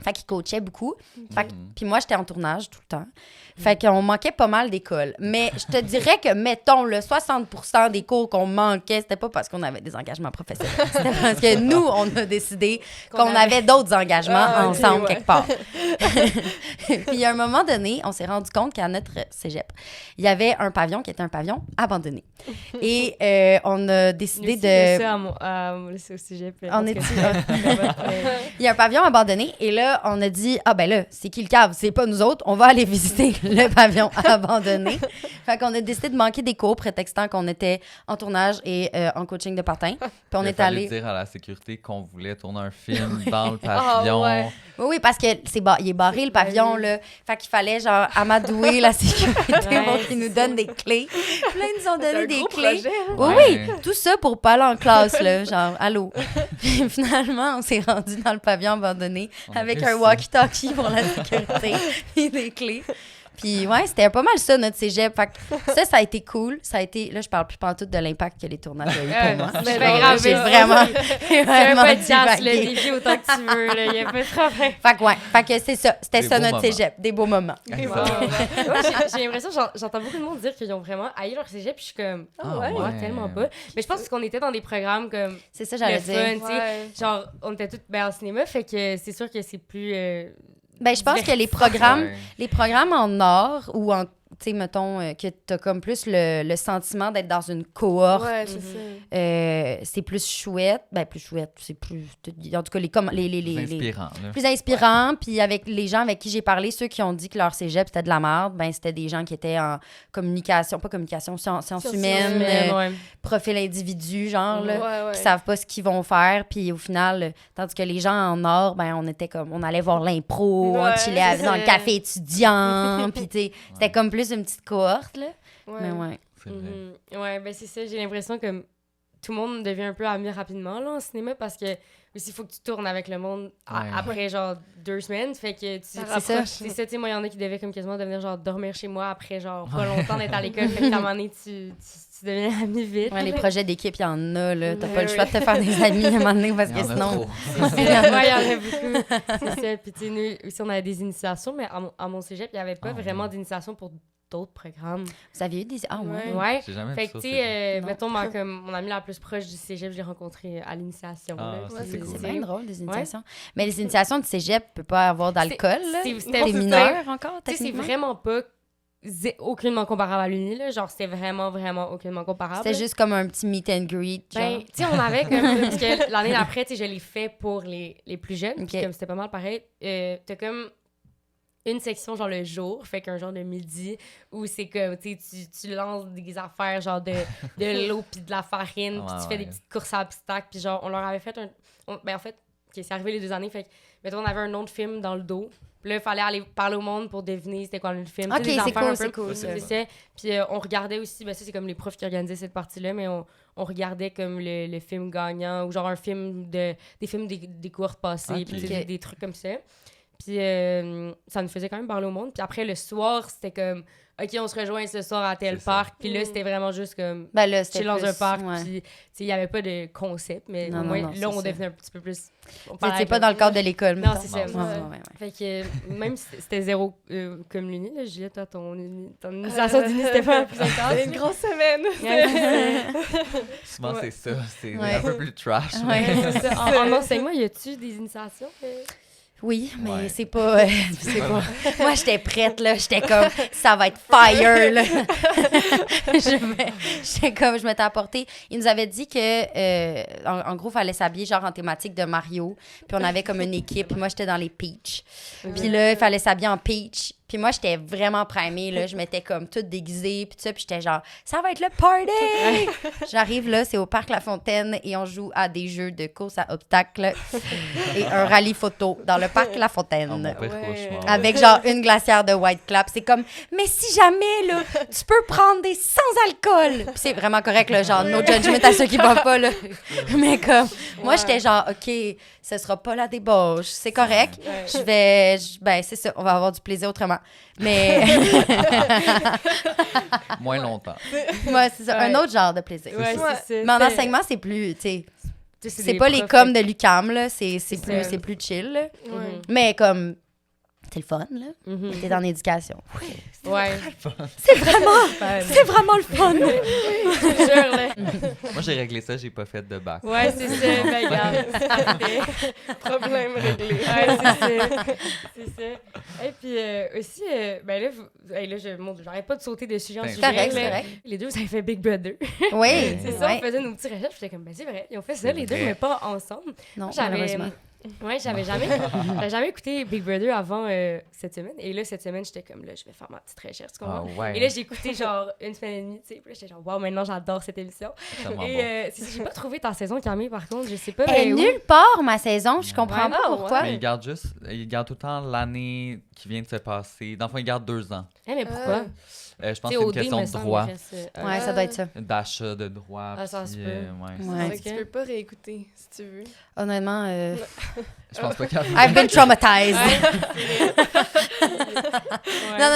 Fait qu'il coachait beaucoup. Fait que- Mhm. Puis moi, j'étais en tournage tout le temps. Fait qu'on manquait pas mal d'école. Mais je te dirais que, mettons, le 60% des cours qu'on manquait, c'était pas parce qu'on avait des engagements professionnels. C'était parce que nous, on a décidé qu'on avait d'autres engagements Ah, ok, ensemble ouais. quelque part. Puis à un moment donné, on s'est rendu compte qu'à notre cégep, il y avait un pavillon qui était un pavillon abandonné. Et on a décidé de... C'est au cégep. On est Il y a un pavillon abandonné et là, on a dit, ah ben là, c'est qui le cave? C'est pas nous autres, on va aller visiter le pavillon abandonné. Fait qu'on a décidé de manquer des cours prétextant qu'on était en tournage et en coaching de patin. Puis on Il a est fallu allé... dire à la sécurité qu'on voulait tourner un film dans le pavillon. ouais. Oui, parce que il est barré le pavillon, là. Fait qu'il fallait, genre, amadouer la sécurité pour Ouais, qu'ils nous donnent des clés. Puis là, ils nous ont C'est donné un des gros clés. projet, hein? Oui, Ouais. oui, tout ça pour pas aller en classe, là, genre, allô. Puis finalement, on s'est rendu dans le pavillon abandonné On a avec réussi. un walkie-talkie pour la sécurité et des clés. Puis ouais, c'était pas mal ça, notre cégep. Fait que ça a été cool. Ça a été... Là, je parle plus pantoute de l'impact que les tournages ont eu pour moi. C'est pas grave, J'ai mais vraiment... c'est un vraiment podcast, le divagué. défi autant que tu veux, là. Il y a pas de problème. Fait que ouais, fait que c'est ça. C'était Des ça beaux notre moments. cégep. Des beaux moments. Ouais, j'ai l'impression, j'entends beaucoup de monde dire qu'ils ont vraiment haï leur cégep, puis je suis comme, Ah ouais? moi, tellement pas. Mais je pense qu'on était dans des programmes comme C'est ça, le j'allais fun, dire. tu sais. Ouais. Genre, on était tous en cinéma, fait que c'est sûr que c'est plus. Ben, je pense que les programmes en art ou en, tu sais, mettons, que t'as comme plus le sentiment d'être dans une cohorte, Ouais, c'est ça. c'est plus chouette. Ben, plus chouette, c'est plus... En tout cas, les Inspirant, là. plus inspirant. Puis avec les gens avec qui j'ai parlé, ceux qui ont dit que leur cégep, c'était de la merde, ben c'était des gens qui étaient en communication, pas communication, sciences humaines, ouais. profil individu, genre, là, Ouais, ouais. qui savent pas ce qu'ils vont faire. Puis au final, tandis que les gens en art, ben on était comme... On allait voir l'impro, on Ouais, chillait c'est dans ça. le café étudiant. Puis tu sais, c'était comme plus une petite cohorte, là. Ouais. Mais ouais. C'est vrai. Ouais, ben c'est ça, j'ai l'impression que tout le monde devient un peu ami rapidement, là, en cinéma, parce que aussi, il faut que tu tournes avec le monde Ouais. après, genre, 2 semaines. Fait que tu... C'est ça. C'est ça, tu sais, moi, il y en a qui devaient comme quasiment devenir, genre, dormir chez moi après, genre, pas longtemps d'être à l'école. Fait qu'à un moment donné, tu deviens ami vite. Ouais, les projets d'équipe, il y en a, là. T'as Ouais, pas le choix de te faire des amis à un moment donné parce Il que y en a sinon... trop. Ouais, il y en a beaucoup. C'est ça. Puis, tu sais, nous aussi, on avait des initiations, mais à mon cégep, il n'y avait pas Ah, vraiment ouais. d'initiation pour d'autres programmes. Vous aviez eu des... Ah ouais? Ouais. J'ai jamais Fait vu que, ça. tu c'est sais, Non. mettons, comme mon amie la plus proche du cégep, je l'ai rencontrée à l'initiation. Ah, là. ça, c'est cool. C'est bien drôle, des initiations. Mais les initiations de cégep ne peuvent pas avoir d'alcool, là. C'était T'es mineur encore, Tu sais, c'est techniquement? vraiment pas aucunement comparable à l'uni, là. Genre, c'était vraiment, vraiment aucunement comparable. C'était juste comme un petit meet and greet, genre. Ben, tu sais, on avait comme... parce que l'année d'après, tu sais, je l'ai fait pour les plus jeunes. Ok. Puis comme c'était pas mal pareil, t'as comme une section, genre, le jour, fait qu'un genre de midi, où c'est comme, tu sais, tu lances des affaires, genre, de l'eau puis de la farine, puis Ouais, tu fais des ouais. petites courses à obstacles, puis genre, on leur avait fait ben, en fait, c'est arrivé les 2 années, fait que, mettons, on avait un nom de film dans le dos, puis là, il fallait aller parler au monde pour deviner c'était quoi le film. Ok, Tu sais, des c'est affaires cool, un c'est peu. cool. C'est ça. Puis on regardait aussi, ben ça, c'est comme les profs qui organisaient cette partie-là, mais on regardait comme le film gagnant, ou genre un film des films des cohortes passées, Ok. puis tu sais, Ok. des trucs comme ça. Puis ça nous faisait quand même parler au monde. Puis après, le soir, c'était comme, OK, on se rejoint ce soir à tel C'est ça. parc. Puis là, c'était vraiment juste comme, Ben là, c'était chill dans plus... un parc. ouais. Puis, tu sais, il n'y avait pas de concept, mais Non, au non, moins, non, là, c'est on ça. devenait un petit peu plus... on C'est parlait avec pas dans le cadre de l'école, Non, mettons. c'est ça. Ouais, ouais, ouais. Fait que même si c'était zéro comme l'uni, là, Juliette, toi, ton initiation d'uni, c'était pas la plus intense. C'était une grosse semaine. Souvent, Ouais. c'est ça. C'est Ouais. un peu plus trash. Ouais. C'est ça. En enseignement, y a-tu des initiations? Oui, mais Ouais. c'est pas... c'est pas... Moi, j'étais prête, là. J'étais comme, ça va être fire, là. J'étais comme, je m'étais apporté... Il nous avait dit que, en gros, il fallait s'habiller genre en thématique de Mario. Puis on avait comme une équipe. Moi, j'étais dans les Peach. Puis là, il fallait s'habiller en Peach. Puis moi, j'étais vraiment primée, là. Je m'étais comme toute déguisée, puis tout ça. Puis j'étais genre, ça va être le party! J'arrive là, c'est au Parc La Fontaine, et on joue à des jeux de course à obstacles et un rallye photo dans le Parc La Fontaine. Oh, mon pire Ouais. cauchemar. Avec genre une glacière de White Clap. C'est comme, mais si jamais, là, tu peux prendre des sans alcool. Puis c'est vraiment correct, là, genre, no judgment à ceux qui boivent pas, là. Mais comme, moi, j'étais genre, OK, ce sera pas la débauche, c'est correct. Ben, c'est ça, on va avoir du plaisir autrement. Mais, Moins longtemps. moi, c'est ça, un Ouais. autre genre de plaisir. Ouais, Ouais. c'est ça. Mais en enseignement, c'est plus, tu sais, Tu sais, c'est des pas les profs, coms de l'UQAM, là, c'est ça. plus chill, là. Ouais. Mais comme, c'est le fun, là. Mhm. T'es dans l'éducation. Ouais. C'est vraiment le fun. Je te jure, là. Moi, j'ai réglé ça, j'ai pas fait de bac. Ouais, c'est ça. Ben, regarde. C'est parfait. Problème réglé. Ouais, c'est ça. C'est ça. Et puis aussi, ben là, j'arrête pas de sauter de sujet en C'est sujet. correct, là. c'est correct. Les deux, vous avez fait Big Brother. Oui, C'est ça, ouais. on faisait nos petits recherches. J'étais comme, ben c'est vrai, ils ont fait ça, C'est les deux, vrai. mais pas ensemble. Non, J'avais, malheureusement. ouais, j'avais jamais écouté Big Brother avant cette semaine. Et là, cette semaine, j'étais comme, là, je vais faire ma petite recherche, tu Ah comprends? ouais. Et là, j'ai écouté genre une semaine et demie, tu sais. Puis là, j'étais genre, waouh, maintenant, j'adore cette émission. C'est tellement Et bon. c'est ça, j'ai pas trouvé ta saison, Camille, par contre. Je sais pas, Elle est mais où. nulle part, ma saison. Je comprends Ouais. pas Ah, pourquoi. Mais il garde tout le temps l'année qui vient de se passer. Dans le fond, il garde 2 ans. Eh, mais pourquoi? Je pense Tu que sais, c'est une question me de semble, droit, il reste, Ouais, ça doit être ça. d'achat de droit. Ah, ça se puis, peut. ouais. Ouais. Fait que tu peux pas réécouter, si tu veux. Honnêtement, Je pense pas qu'elle I've been traumatized.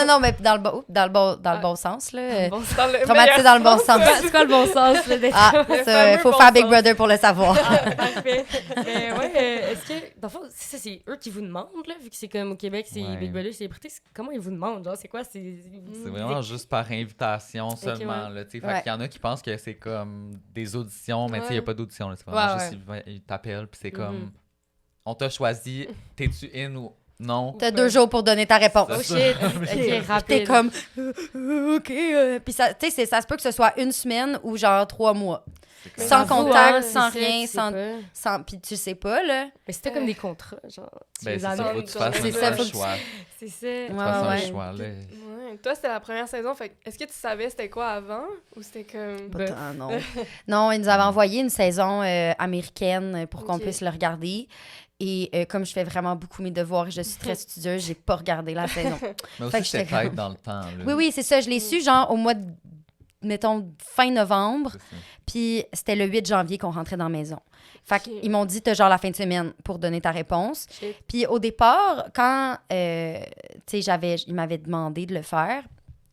Non, mais dans le bon sens, là. Bon, Dans le Traumatisé meilleur dans le bon sens. sens. c'est quoi le bon sens, là, d'être Ah, Le ça, fameux faut bon faire Big sens. Brother pour le savoir. parfait? Mais ouais, est-ce que, dans le fond, c'est eux qui vous demandent, là, vu que c'est comme au Québec, c'est Ouais. Big Brother célébrité, comment ils vous demandent? Genre, c'est quoi? C'est vraiment juste par invitation seulement. ouais. Là, tu sais. Ouais. Fait qu'il y en a qui pensent que c'est comme des auditions, mais tu sais, il n'y a Ouais. pas d'audition. là. C'est vraiment Ouais, juste ils t'appellent, puis c'est comme Mhm. on t'a choisi, t'es-tu in ou non? T'as 2 jours pour donner ta réponse. Oh C'est shit! ça. Ok, T'es rapide. comme, OK. Puis ça, tu sais, ça se peut que ce soit 1 semaine ou genre 3 mois. C'est comme- Sans J'avoue, contact, hein, sans c'est rien, ça, tu sais sans- pas. Puis tu sais pas, là. Mais c'était comme des contrats, genre. Tu Ben, les c'est ça, annonces. faut que tu fasses C'est ça, un faut que tu- choix. C'est ça. Tu Ouais, fasses un ouais. choix, là. Ouais. Toi, c'était la première saison. Fait que est-ce que tu savais c'était quoi avant? Ou c'était comme... Ben, Ah, non. Non, ils nous avaient envoyé une saison américaine pour qu'on Ok. puisse le regarder. Et comme je fais vraiment beaucoup mes devoirs et je suis très studieuse, j'ai pas regardé la saison. Mais Fait que aussi, c'était j'étais comme- peut-être dans le temps. Là. Oui, c'est ça. Je l'ai su, genre, au mois de, mettons, fin novembre. C'est ça. Puis c'était le 8 janvier qu'on rentrait dans la maison. Fait Ok. qu'ils m'ont dit, t'as genre la fin de semaine pour donner ta réponse. Shit. Puis au départ, quand, tu sais, ils m'avaient demandé de le faire,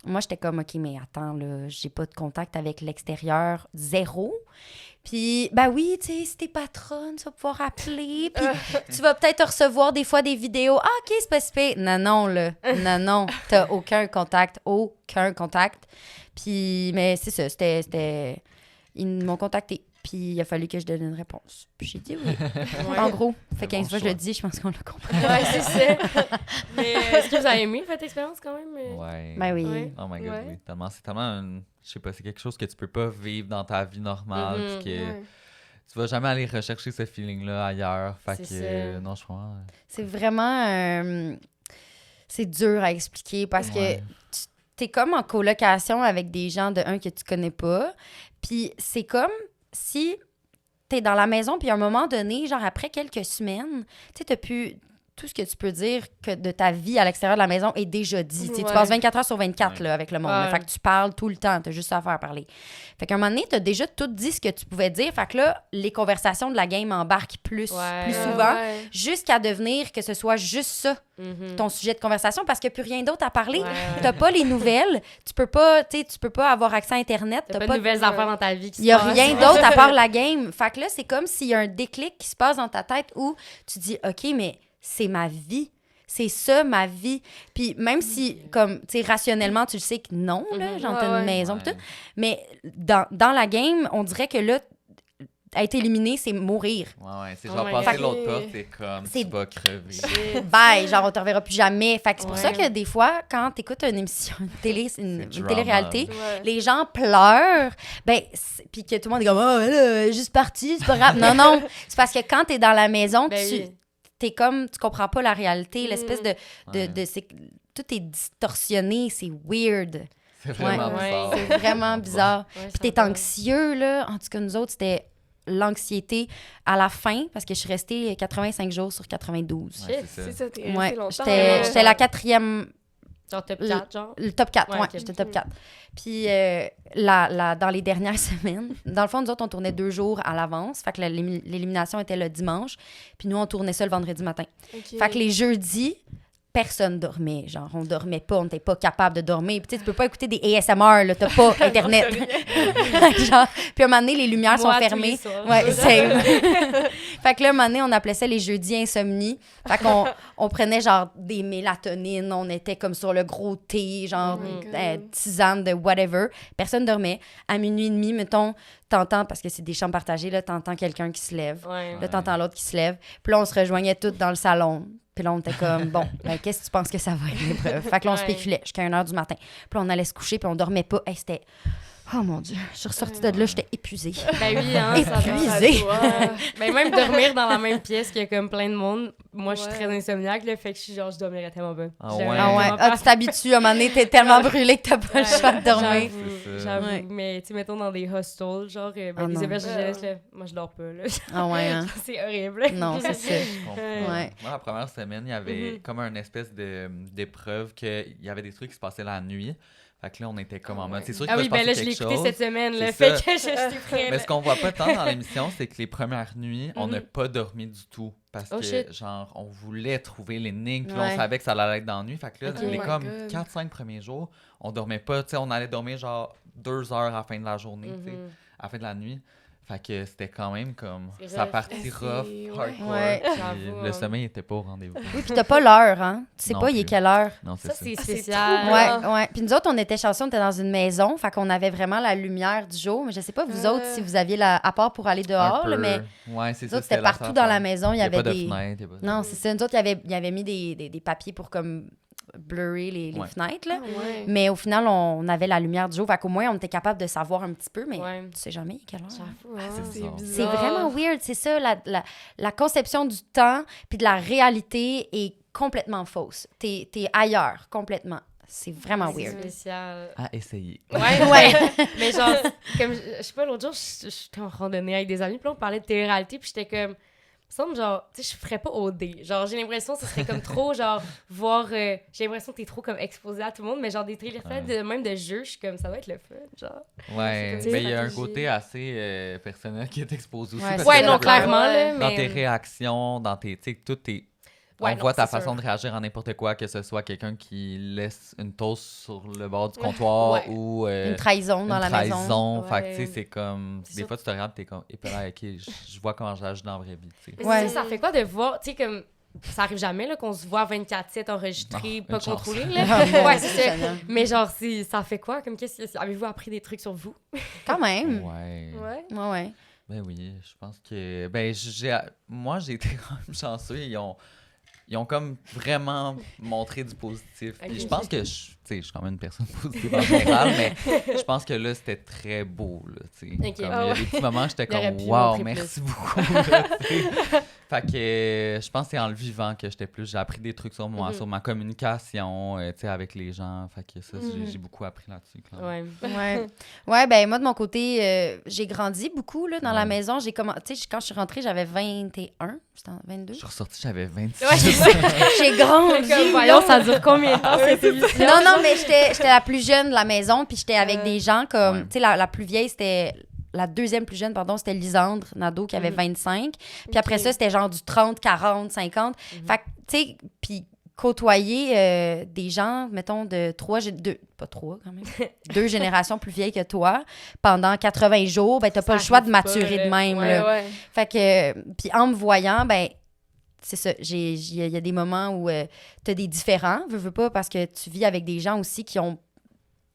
moi, j'étais comme, OK, mais attends, là, j'ai pas de contact avec l'extérieur, zéro. Puis, ben oui, tu sais, si t'es patronne, tu vas pouvoir appeler. Puis, tu vas peut-être recevoir des fois des vidéos. Ah, OK, c'est pas si pire. Non, là. Non. T'as aucun contact. Puis, mais c'est ça, c'était... Ils m'ont contacté. Puis, il a fallu que je donne une réponse. Puis, j'ai dit oui. En gros, fait C'est 15 bon fois que je choix. le dis, je pense qu'on l'a compris. Ouais, c'est ça. Mais est-ce que vous avez aimé cette expérience quand même? Ouais. Ben oui. Ouais. Oh my god, Ouais. oui. C'est tellement je sais pas, c'est quelque chose que tu peux pas vivre dans ta vie normale. Mhm. Puis que Ouais. tu vas jamais aller rechercher ce feeling-là ailleurs. Fait C'est que, ça. non, je crois. C'est vraiment... c'est dur à expliquer parce Ouais. que t'es comme en colocation avec des gens de un que tu connais pas. Puis c'est comme si t'es dans la maison, puis à un moment donné, genre après quelques semaines, tu sais, t'as pu... Tout ce que tu peux dire que de ta vie à l'extérieur de la maison est déjà dit. Tu sais, Tu Ouais. passes 24 heures sur 24 Ouais. là, avec le monde. là. Ouais. Fait que tu parles tout le temps. T'as juste ça à faire parler. Fait qu'à un moment donné, t'as déjà tout dit ce que tu pouvais dire. Fait que là, les conversations de la game embarquent plus Ouais. souvent. Ouais. Jusqu'à devenir que ce soit juste ça, Mhm. ton sujet de conversation, parce qu'il n'y a plus rien d'autre à parler. Ouais, ouais. T'as pas les nouvelles, tu peux pas avoir accès à Internet, T'as pas de nouvelles affaires dans ta vie qui il y a se passent. rien d'autre à part la game. Fait que là, c'est comme s'il y a un déclic qui se passe dans ta tête où tu dis, OK, mais c'est ma vie. C'est ça, ma vie. Puis même si, comme, tu sais, rationnellement, tu le sais que non, là, Mhm. genre, t'as Ouais, une ouais. maison, Ouais. pis tout. Mais dans la game, on dirait que là, être éliminé, c'est mourir. Ouais, c'est Oh genre my passer God. l'autre porte, c'est comme C'est- tu vas crever. Shit. Bye, genre, on te reverra plus jamais. Fait que c'est pour Ouais. ça que des fois, quand t'écoutes une émission, une une drama. télé-réalité, Ouais. les gens pleurent, ben, puis que tout le monde est comme, oh, elle est juste partie, c'est pas grave. Non, c'est parce que quand t'es dans la maison, Ben tu oui. t'es comme, tu comprends pas la réalité, l'espèce de, Ouais. tout est distorsionné, c'est weird. C'est vraiment Ouais. bizarre. C'est vraiment bizarre. Ouais, Puis ça t'es va. anxieux, là. En tout cas, nous autres, c'était l'anxiété à la fin, parce que je suis restée 85 jours sur 92. Ouais, c'est C'est ça. ça, t'es resté Ouais, longtemps. j'étais la 4e. Genre top Le- 4, genre. Le top 4, Ouais, ouais, ok. j'étais top 4. Puis dans les dernières semaines, dans le fond, nous autres, on tournait 2 jours à l'avance. Fait que l'élimination était le dimanche. Puis nous, on tournait ça le vendredi matin. Ok. Fait que les jeudis, personne dormait. Genre, on dormait pas, on n'était pas capable de dormir. Puis tu sais, tu peux pas écouter des ASMR, là, t'as pas Internet. Genre, puis à un moment donné, les lumières Moi, sont tous les fermées. soirs. Ouais, same. Fait que là, à un moment donné, on appelait ça les jeudis insomnie. Fait qu'on on prenait genre des mélatonines, on était comme sur le gros thé, genre Oh my God. tisane de whatever. Personne dormait. À minuit et demi, mettons, t'entends, parce que c'est des chambres partagées, là, t'entends quelqu'un qui se lève. Ouais. Là, t'entends l'autre qui se lève. Puis là, on se rejoignait toutes dans le salon. Puis là, on était comme, bon, ben, qu'est-ce que tu penses que ça va être, l'épreuve? Fait que là, on Ouais. spéculait jusqu'à 1h du matin. Puis là, on allait se coucher, puis on dormait pas. Hey, c'était... Oh mon Dieu, je suis ressortie de là, j'étais épuisée. Ben oui, hein, ça va. Épuisée. Ben même dormir dans la même pièce qu'il y a comme plein de monde, moi je suis Ouais. très insomniaque, là, fait que je dormirais tellement pas. Ah J'aimerais ouais? Ah ouais, vraiment ah, pas- tu t'habitues, à un moment donné, t'es tellement brûlée que t'as pas le Ouais, choix de dormir. j'avoue, C'est ça. J'avoue, Ouais. mais tu sais, mettons dans des hostels, genre, ben, Ah des non. auberges de jeunesse, là, moi je dors pas, là. Ah ouais, hein? C'est horrible. Non, c'est ça. Je comprends. Ouais. Moi, la première semaine, il y avait comme une espèce d'épreuve qu'il y avait des trucs qui se passaient la nuit. Fait que là, on était comme en mode, c'est sûr qu'il Ah va oui, se ben passer là, je l'ai quelque écouté chose. cette semaine, là. C'est Fait ça. que j'étais prête. Mais ce qu'on voit pas tant dans l'émission, c'est que les premières nuits, on n'a pas dormi du tout. Parce Oh, que, shit. genre, on voulait trouver l'énigme, puis Ouais. on savait que ça allait être dans la nuit. Fait que là, Ok. les Oh my comme God. 4-5 premiers jours, on dormait pas. Tu sais, on allait dormir genre 2 heures à la fin de la journée, tu sais, Mhm. à la fin de la nuit. Fait que c'était quand même comme C'est sa rough. partie C'est- rough, ouais. hardcore. Ouais. Puis J'avoue, le hein. sommeil était pas au rendez-vous. Oui, puis t'as pas l'heure, hein? Tu sais Non pas, il est plus. quelle heure. Non, c'est Ça, ça. c'est c'est spécial. trop Ouais, Ah. ouais. Puis nous autres, on était chanceux, on était dans une maison, fait qu'on avait vraiment la lumière du jour. Mais je sais pas, vous autres, si vous aviez à part pour aller Un dehors, là, peu. mais Ouais, c'est nous ça. autres, c'était partout dans la maison, il y Il y a avait pas de des... fenêtre. il y a pas de- Non, c'est ça. Nous autres, il y avait mis des papiers pour comme blurrer les Ouais. fenêtres, là. Ah ouais. Mais au final, on avait la lumière du jour, fait qu'au moins, on était capable de savoir un petit peu, mais Ouais. tu sais jamais quelle heure. J'avoue, Ah, hein. ça, c'est c'est bizarre. bizarre. C'est vraiment weird, c'est ça, la conception du temps puis de la réalité est complètement fausse. T'es ailleurs, complètement. C'est vraiment C'est weird. spécial. À essayer. Ouais, Ouais. mais genre, comme, je sais pas, l'autre jour, j'étais en randonnée avec des amis, puis là, on parlait de télé-réalité, puis j'étais comme, il me semble, genre, tu sais, je ferais pas OD. Genre, j'ai l'impression que ce serait comme trop, genre, voir, j'ai l'impression que t'es trop, comme, exposé à tout le monde, mais genre, des télé-réalités, même de jeux, je suis comme, ça va être le fun, genre. Ouais, C'est comme mais il y a un stratégie. côté assez personnel qui est exposé aussi. Ouais, parce c'est Ouais, que non, ça veut clairement, pas- là, Dans mais... tes réactions, dans tes. Tu sais, tout tes. Ouais, on non, voit ta c'est façon sûr. de réagir à n'importe quoi, que ce soit quelqu'un qui laisse une toast sur le bord du comptoir Ouais. ou Une trahison dans la maison. trahison. Fait que, tu sais, Ouais. c'est comme. C'est Des sûr. fois, tu te regardes, t'es comme. Et puis là, ok, je vois comment j'agis dans la vraie vie, tu sais. Mais Ouais. c'est ça, ça fait quoi de voir, tu sais, comme, ça arrive jamais, là, qu'on se voit 24/7 enregistré, Non, pas une chance. contrôlé, Ah, là. mon Ouais, Dieu, c'est ça. Seigneur. Mais genre, ça fait quoi? Comme, avez-vous appris des trucs sur vous? Quand même. Ouais. Ouais. Ouais, ouais. Ben oui, je pense que. Ben, moi, j'ai été quand même chanceux. Ils ont comme vraiment montré du positif. Puis Ok. je pense que tu sais, je suis quand même une personne positive en général, mais je pense que là, c'était très beau. Là, tu sais. Ok. Comme, Ah il y a ouais. des petits moments, j'étais Il aurait comme pu wow, montrer merci beaucoup. Là, tu sais. Fait que je pense que c'est en le vivant que j'étais plus. J'ai appris des trucs sur moi, Mhm. sur ma communication, tu sais, avec les gens. Fait que ça, j'ai beaucoup appris là-dessus. clairement. Ouais. Ouais. Ouais, ben moi, de mon côté, j'ai grandi beaucoup là, dans la Ouais. maison. J'ai tu sais, quand je suis rentrée, j'avais 21. J'étais en 22. Je suis ressortie, j'avais 26 Ouais, je sais. J'ai grandi. Comme, voyons, ça dure combien de temps, cette émission? Non, non, mais j'étais la plus jeune de la maison, puis j'étais avec Euh, des gens comme... ouais. Tu sais, la plus vieille, c'était... La deuxième plus jeune, pardon, c'était Lisandre Nadeau, qui avait 25. Puis après Ok. ça, c'était genre du 30, 40, 50. Fait que, tu sais, puis côtoyer des gens, mettons, de pas trois quand même, 2 générations plus vieilles que toi, pendant 80 jours, ben t'as pas le choix de arrive pas, maturer de là. même, Ouais, là. ouais. Fait que, puis en me voyant, ben, c'est ça, il y a des moments où t'as des différends, veux pas, parce que tu vis avec des gens aussi qui ont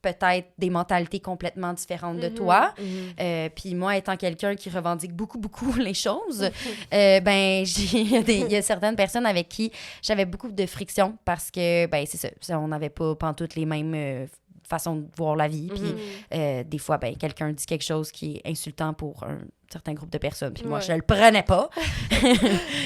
peut-être des mentalités complètement différentes de Mhm. toi. Mhm. Puis moi, étant quelqu'un qui revendique beaucoup, beaucoup les choses, ben, il y a certaines personnes avec qui j'avais beaucoup de friction parce que, ben, c'est ça, on n'avait pas pantoute les mêmes façons de voir la vie. Puis Mhm. des fois, ben, quelqu'un dit quelque chose qui est insultant pour un certain groupe de personnes, puis moi, Ouais. je le prenais pas.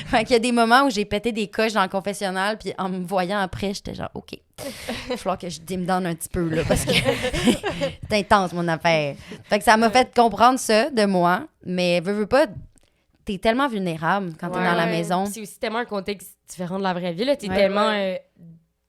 Fait qu'il y a des moments où j'ai pété des coches dans le confessionnal, puis en me voyant après, j'étais genre, OK, il va falloir que je dim down un petit peu, là, parce que c'est intense, mon affaire. Fait que ça m'a fait comprendre ça de moi, mais veux pas, t'es tellement vulnérable quand t'es Ouais, dans la ouais. maison. C'est aussi tellement un contexte différent de la vraie vie, là. T'es Ouais. tellement... Ouais.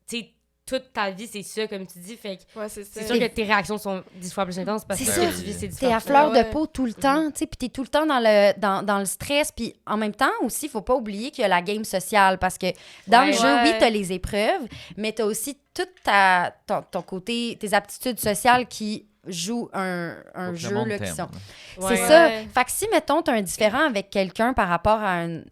tu sais, toute ta vie, c'est ça, comme tu dis. Fait que Ouais, c'est ça. c'est sûr que tes réactions sont 10 fois plus intenses parce que C'est ce ça. que tu vis, c'est T'es différent. à fleur Ouais. de peau tout le temps, tu sais, puis t'es tout le temps dans le stress, puis en même temps aussi, il faut pas oublier qu'il y a la game sociale, parce que dans le Ouais. jeu, Ouais. oui, t'as les épreuves, mais t'as aussi tout ton côté, tes aptitudes sociales qui jouent un Faut que le jeu, monde là, qui t'aime, sont... là. Ouais. C'est ça. Ouais. Fait que si, mettons, t'as un différent avec quelqu'un par rapport à un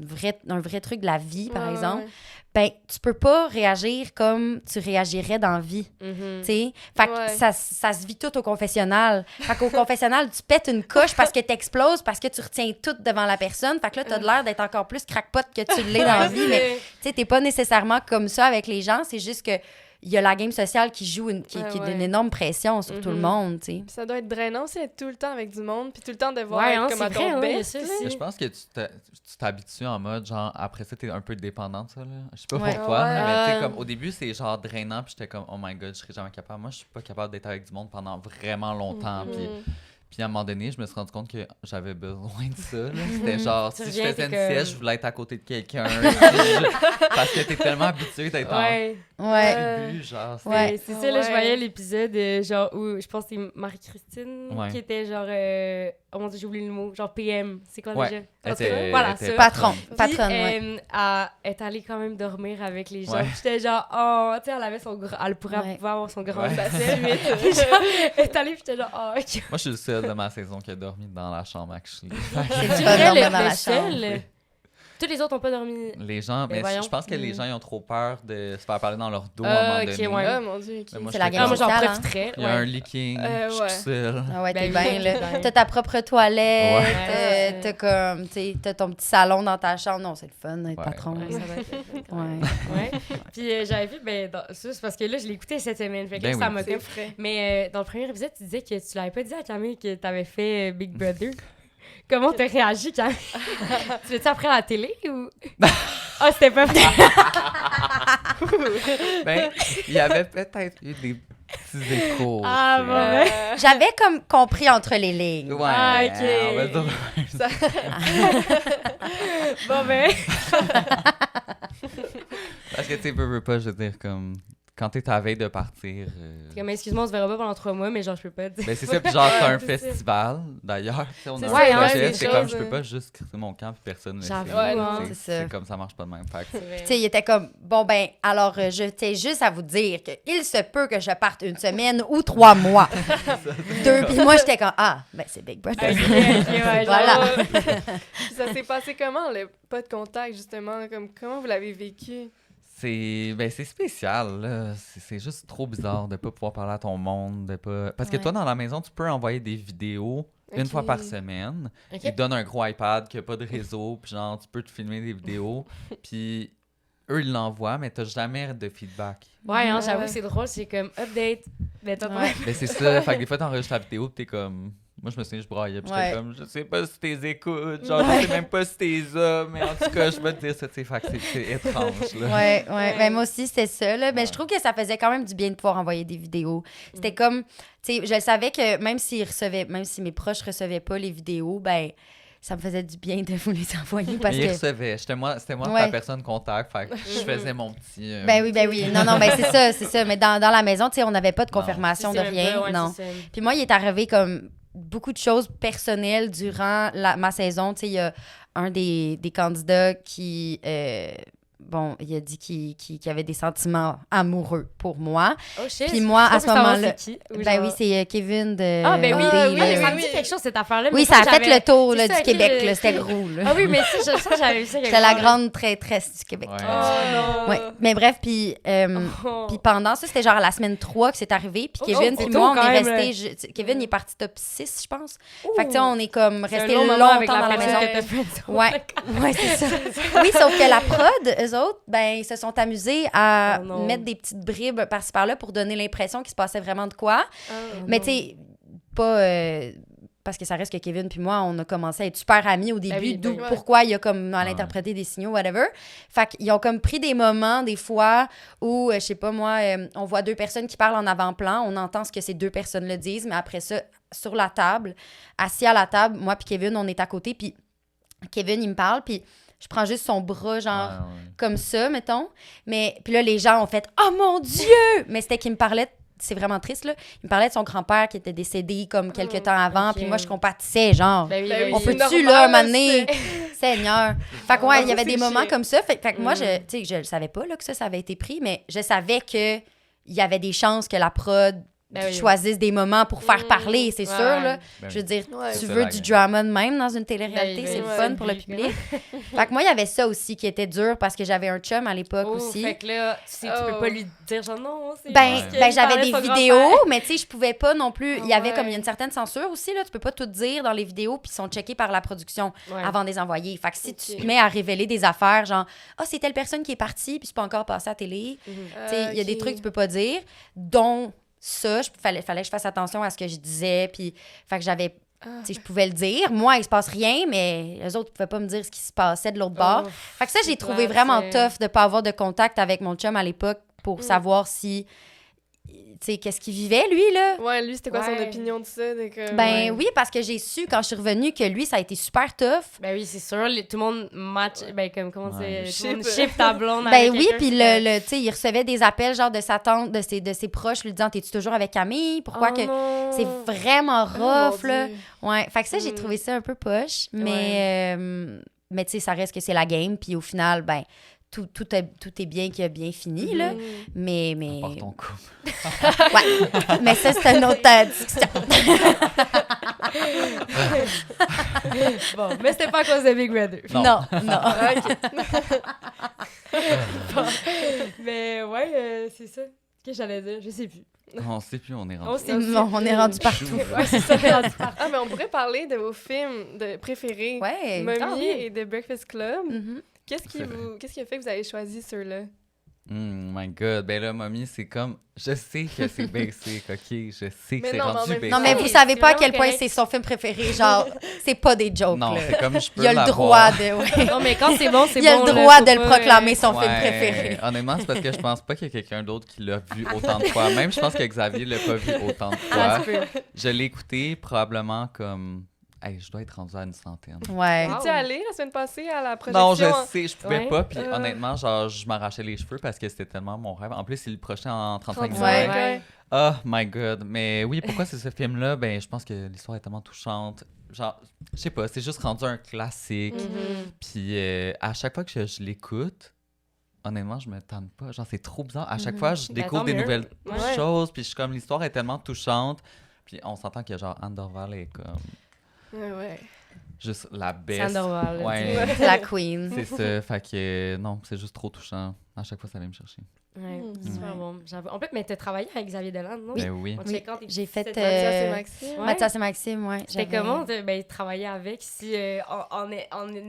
vrai truc de la vie, par Ouais, exemple, ouais. ben, tu peux pas réagir comme tu réagirais dans la vie. Mhm. Tu sais? Fait que Ouais. ça se vit tout au confessionnal. Fait qu'au confessionnal, tu pètes une coche parce que t'exploses, parce que tu retiens tout devant la personne. Fait que là, t'as de l'air d'être encore plus crackpot que tu l'es dans la vie. Mais tu sais, t'es pas nécessairement comme ça avec les gens. C'est juste que il y a la game sociale qui joue, qui Ouais, donne ouais. une énorme pression sur tout le Mhm. monde, tu sais. Puis ça doit être drainant aussi, être tout le temps avec du monde, puis tout le temps devoir Ouais, être hein, comme c'est à vrai, ton ouais, il y a best. ça là. aussi. Mais je pense que tu t'habitues en mode, genre, après ça, t'es un peu dépendant de ça, là. Je sais pas Ouais. pour toi, Ouais. mais tu sais, Ouais. comme, au début, c'est genre drainant, puis j'étais comme, oh my god, je serais jamais capable. Moi, je suis pas capable d'être avec du monde pendant vraiment longtemps, Mhm. Puis à un moment donné, je me suis rendu compte que j'avais besoin de ça. Là. C'était genre, Tu si je reviens, faisais une t'es sieste, comme- je voulais être à côté de quelqu'un. Parce que t'es tellement habitué d'être Ouais. Ouais. en début, genre. c'est- Ouais. C'est ça, là, je Ouais. voyais l'épisode, genre, où je pense que c'est Marie-Christine Ouais. qui était genre. Oh mon dieu, j'ai oublié le mot. Genre PM. C'est quoi Ouais. déjà? Elle En tout cas, était- voilà, elle était ça. Patron. Puis, Patronne, ouais. elle est allée quand même dormir avec les gens. Ouais. Puis j'étais genre, oh, tu sais, elle avait son elle pourrait Ouais. pouvoir avoir son grand Ouais. bassin, mais puis genre, elle est allée, puis j'étais genre, oh, ok. Moi, je suis le seul de ma saison qui a dormi dans la chambre à Ashley. C'est Tu pas vrai, dormir le dans la seul? chambre. Tous les autres n'ont pas dormi. Les gens, Ben mais voyons. je pense que les gens ils ont trop peur de se faire parler dans leur dos à un Ah, moment ok, donné. ouais. Ah, mon Dieu, ok. Mais moi, C'est la j'étais guerre Ah, moi, comme, j'en sociale, hein. profiterais. il y a un leaking, je suis Ouais. tout seul. Ah ouais, t'es Ben oui, bien, là. ben. T'as ta propre toilette, Ouais. t'as comme, t'as ton petit salon dans ta chambre. Non, c'est le fun d'être Ouais. patron. Ouais, là. ça va être le fun, quand Ouais. même. Ouais. Puis j'avais vu, ben, ça, c'est parce que là, je l'ai écouté cette semaine. Fait que là, Ben ça oui. m'a C'est comme. frais. Mais dans le premier épisode, tu disais que tu l'avais pas dit à Camille que t'avais fait Big Brother. Comment t'as réagi, Camille? Tu l'as-tu après à la télé ou. Ah, c'était pas vrai. Ben, il y avait peut-être eu des petits échos. Ah, tu sais. bon, ouais. J'avais comme compris entre les lignes. Ouais, Ah, ok. on va dire. Bon, ben. Parce que tu sais, veux pas, je veux dire, comme, quand t'es à la veille de partir. Comme, excuse-moi, on se verra pas pendant 3 mois, mais genre, je peux pas te dire. Ben, c'est ça, puis genre, c'est un C'est ça. festival, d'ailleurs. Tu sais, on a C'est un ça, ouais, projet, c'est c'est des comme, choses, je peux pas juste crisser mon camp, puis personne ne le sait. J'avoue, Ouais, hein. Tu sais, c'est ça. C'est comme ça marche pas de même. Fait que- C'est vrai. Tu sais, il était comme, bon, ben, alors, je tiens juste à vous dire qu'il se peut que je parte une semaine ou 3 mois. Puis moi, j'étais comme, ah, ben, c'est Big Brother. Ok, ok, ouais, Voilà. genre, Puis ça s'est passé comment, le pas de contact, justement? Comme, comment vous l'avez vécu? C'est spécial, là. C'est juste trop bizarre de pas pouvoir parler à ton monde, de pas... Parce que Ouais. toi, dans la maison, tu peux envoyer des vidéos une Ok. fois par semaine. Ok. Ils te donnent un gros iPad qui a pas de réseau, puis genre, tu peux te filmer des vidéos, puis eux, ils l'envoient, mais t'as jamais de feedback. Ouais, hein, j'avoue Ouais. que c'est drôle, c'est comme update. Ben, t'as Ouais. Mais c'est ça, fait que des fois, t'enregistres la vidéo, puis t'es comme... Moi, je me souviens, je braillais, puis Ouais. j'étais comme, je sais pas si t'es écoutes, genre, je sais même pas si t'es ça, mais en tout cas, je vais te dire ça, tu sais, fait que c'est étrange, là. Ouais. Ben, moi aussi, c'était ça, là. Mais je trouve que ça faisait quand même du bien de pouvoir envoyer des vidéos. C'était comme, tu sais, je savais que même si mes proches recevaient pas les vidéos, ben, ça me faisait du bien de vous les envoyer parce Mais ils que. recevaient. C'était moi Ouais. ta personne contact. Fait que je faisais mon petit. Ben oui. Non, ben c'est ça. Mais dans la maison, tu sais, on n'avait pas de Non. confirmation de C'est rien. pas, ouais, Non. c'est ça. Puis moi, il est arrivé comme beaucoup de choses personnelles durant ma saison. Tu sais, il y a un des candidats qui... il a dit qu'il avait des sentiments amoureux pour moi. Oh shit. Puis moi, à ce moment-là... C'est qui? Ou Ben genre- oui, c'est Kevin de... Ah, ben oui, D, oui, là. ça me dit quelque chose, cette affaire-là. Oui, mais ça a fait j'avais- le tour là, c'est du ça, ok, Québec. je- Là, c'était gros. Là. Ah oui, mais ça, j'avais vu ça quelque C'était la part. grande traîtresse du Québec. Ouais. Oh non. Ouais. Mais bref, puis... Oh. Puis pendant ça, c'était genre la semaine 3 que c'est arrivé. Puis Oh, Kevin, c'est puis tôt moi, on quand est même, restés... Kevin, il est parti top 6, je pense. Fait que, tu sais, on est comme C'est un resté long longtemps moment avec dans la personne maison. que t'as fait. Ouais, c'est ça. Oui, sauf que la prod, eux autres, ben, ils se sont amusés à Oh non. mettre des petites bribes par-ci par-là pour donner l'impression qu'il se passait vraiment de quoi. Ah, Mais tu sais, pas... parce que ça reste que Kevin puis moi, on a commencé à être super amis au début, oui, d'où ben oui. pourquoi il a comme mal Ouais. interprété des signaux, whatever. Fait qu'ils ont comme pris des moments, des fois, où, je sais pas moi, on voit 2 personnes qui parlent en avant-plan, on entend ce que ces 2 personnes le disent, mais après ça, sur la table, assis à la table, moi puis Kevin, on est à côté, puis Kevin, il me parle, puis je prends juste son bras, genre, Ouais. comme ça, mettons. Mais puis là, les gens ont fait « Oh mon Dieu! » Mais c'était qu'il me parlait, c'est vraiment triste, là, il me parlait de son grand-père qui était décédé comme quelques temps avant, ok. puis moi, je compatissais, genre... Ben oui, Ben ben oui, On oui. c'est peut-tu, normal, là, là, m'amener? Seigneur. Fait que, ouais, Ah, il y avait ça, des c'est moments chiant. comme ça. Fait que moi, tu sais, je le savais pas, là, que ça avait été pris, mais je savais que il y avait des chances que la prod Ben oui. choisisse des moments pour faire parler, c'est Ouais, sûr, ouais. là. Ben Je veux dire, Ouais. tu C'est veux la du game. drama de même dans une télé-réalité, Ben, c'est le ouais. fun pour le public. Fait que moi, il y avait ça aussi qui était dur parce que j'avais un chum à l'époque Oh, aussi. Fait que là, tu peux Oh. pas lui dire genre non, c'est Ben, juste qu'il ben j'avais parlait des de son vidéos, grand-père. mais tu sais, je pouvais pas non plus. Ah Il y avait ouais. comme il y a une certaine censure aussi, là. Tu peux pas tout dire dans les vidéos, puis ils sont checkés par la production Ouais. avant de les envoyer. Fait que si tu Ok. te mets à révéler des affaires, genre, ah, c'est telle personne qui est partie, puis c'est pas encore passé à la télé, Mhm. tu sais, il y a des ok. trucs que tu peux pas dire, dont ça, fallait que je fasse attention à ce que je disais, puis fait que j'avais. Ah. Tu sais, je pouvais le dire. Moi, il se passe rien, mais les autres pouvaient pas me dire ce qui se passait de l'autre bord. Oh, Fait que ça, j'ai c'est trouvé plate, vraiment c'est- tough de pas avoir de contact avec mon chum à l'époque pour savoir si tu sais, qu'est-ce qu'il vivait, lui, là. Ouais, lui, c'était quoi son Ouais. opinion de ça? Ben oui, parce que j'ai su, quand je suis revenue, que lui, ça a été super tough. Ben oui, c'est sûr. Tout le monde match. Ben, comme, comment Ouais. c'est. Tout le monde Ship. ship ta blonde. Ben avec oui, quelqu'un puis qui le tu sais, il recevait des appels, genre, de sa tante, de ses proches, lui disant « T'es-tu toujours avec Camille? Pourquoi Oh que... » non. C'est vraiment Oh, mon rough, là. Dieu. Ouais, fait que ça, j'ai Mm. trouvé ça un peu poche, mais tu sais, ça reste que c'est la game, puis au final, ben, tout est bien qui a bien fini, là. Mhm. Mais Par ton couple. ouais, mais ça, c'est une autre discussion. Bon, mais c'était pas à cause de Big Brother. Non. Non. Mais ouais, c'est ça. Qu'est-ce que j'allais dire? Je sais plus. On sait plus, on est rendu. On sait plus. Bon, on est rendu partout. Ouais, c'est ça, on est rendu partout. Ah, mais on pourrait parler de vos films préférés. Ouais. Mummy Ah oui. et The Breakfast Club. Mhm. Qu'est-ce qui a fait que vous avez choisi ceux-là? My God. Ben là, Mommy, c'est comme... Je sais que c'est basic, OK? Je sais que Mais c'est non, mais en rendu même basic. Non, mais Oui, vous savez c'est pas à vraiment quel point correct. c'est son film préféré. Genre, c'est pas des jokes, Non, là. c'est comme je peux Il a le l'avoir. droit de... ouais. Non, mais quand c'est bon, c'est bon. Il a le là, droit faut de le pas, proclamer son film Ouais, préféré. honnêtement, c'est parce que je pense pas qu'il y a quelqu'un d'autre qui l'a vu autant de fois. Même, je pense que Xavier l'a pas vu autant de Ah, fois. tu peux. Je l'ai écouté probablement comme... Hey, je dois être rendu à une centaine. Ouais. Es-tu allé la semaine passée à la projection? Non, je sais, je pouvais Ouais. pas. Puis Euh. honnêtement, genre, je m'arrachais les cheveux parce que c'était tellement mon rêve. En plus, c'est le prochain en 35 minutes. Ouais. Ouais. Oh my God. Mais oui, pourquoi c'est ce film-là? Ben, je pense que l'histoire est tellement touchante. Genre, je sais pas, c'est juste rendu un classique. Mhm. Puis à chaque fois que je l'écoute, honnêtement, je me tanne pas. Genre, c'est trop bizarre. À chaque Mhm. fois, je Ben, découvre tant des mieux. nouvelles Ouais. choses. Puis je suis comme, l'histoire est tellement touchante. Puis on s'entend que genre, Anne Dorval est comme Ouais. juste la C'est best. Andorval. Ouais. C'est la queen. C'est ça. Fait que non, c'est juste trop touchant. À chaque fois, ça vient me chercher. Ouais, Mm. c'est super bon. J'avoue. En fait, mais t'as travaillé avec Xavier Deland, non? Ben oui. On Oui, check quand tes j'ai fait, 17 ans. Ça, c'est Maxime. Ouais. Mathias et Maxime, ouais. C'était j'avais- comment de travailler avec si en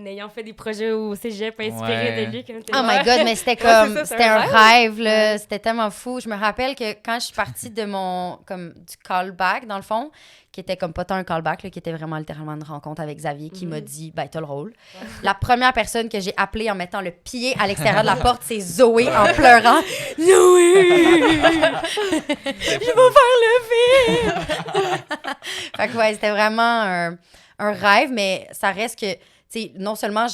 ayant fait des projets au cégep inspirés Ouais. de lui comme t'es Oh my God, mais c'était Ouais, comme... c'est ça, c'est c'était un un rêve, là. C'était tellement fou. Je me rappelle que quand je suis partie de du callback, dans le fond, qui était comme pas tant un callback, là, qui était vraiment littéralement une rencontre avec Xavier, qui m'a dit, ben, t'as le rôle. La première personne que j'ai appelée en mettant le pied à l'extérieur de la porte, c'est Zoé en pleurant. Zoé! Je vais faire le film! Fait que ouais, c'était vraiment un rêve, mais ça reste que, tu sais, non seulement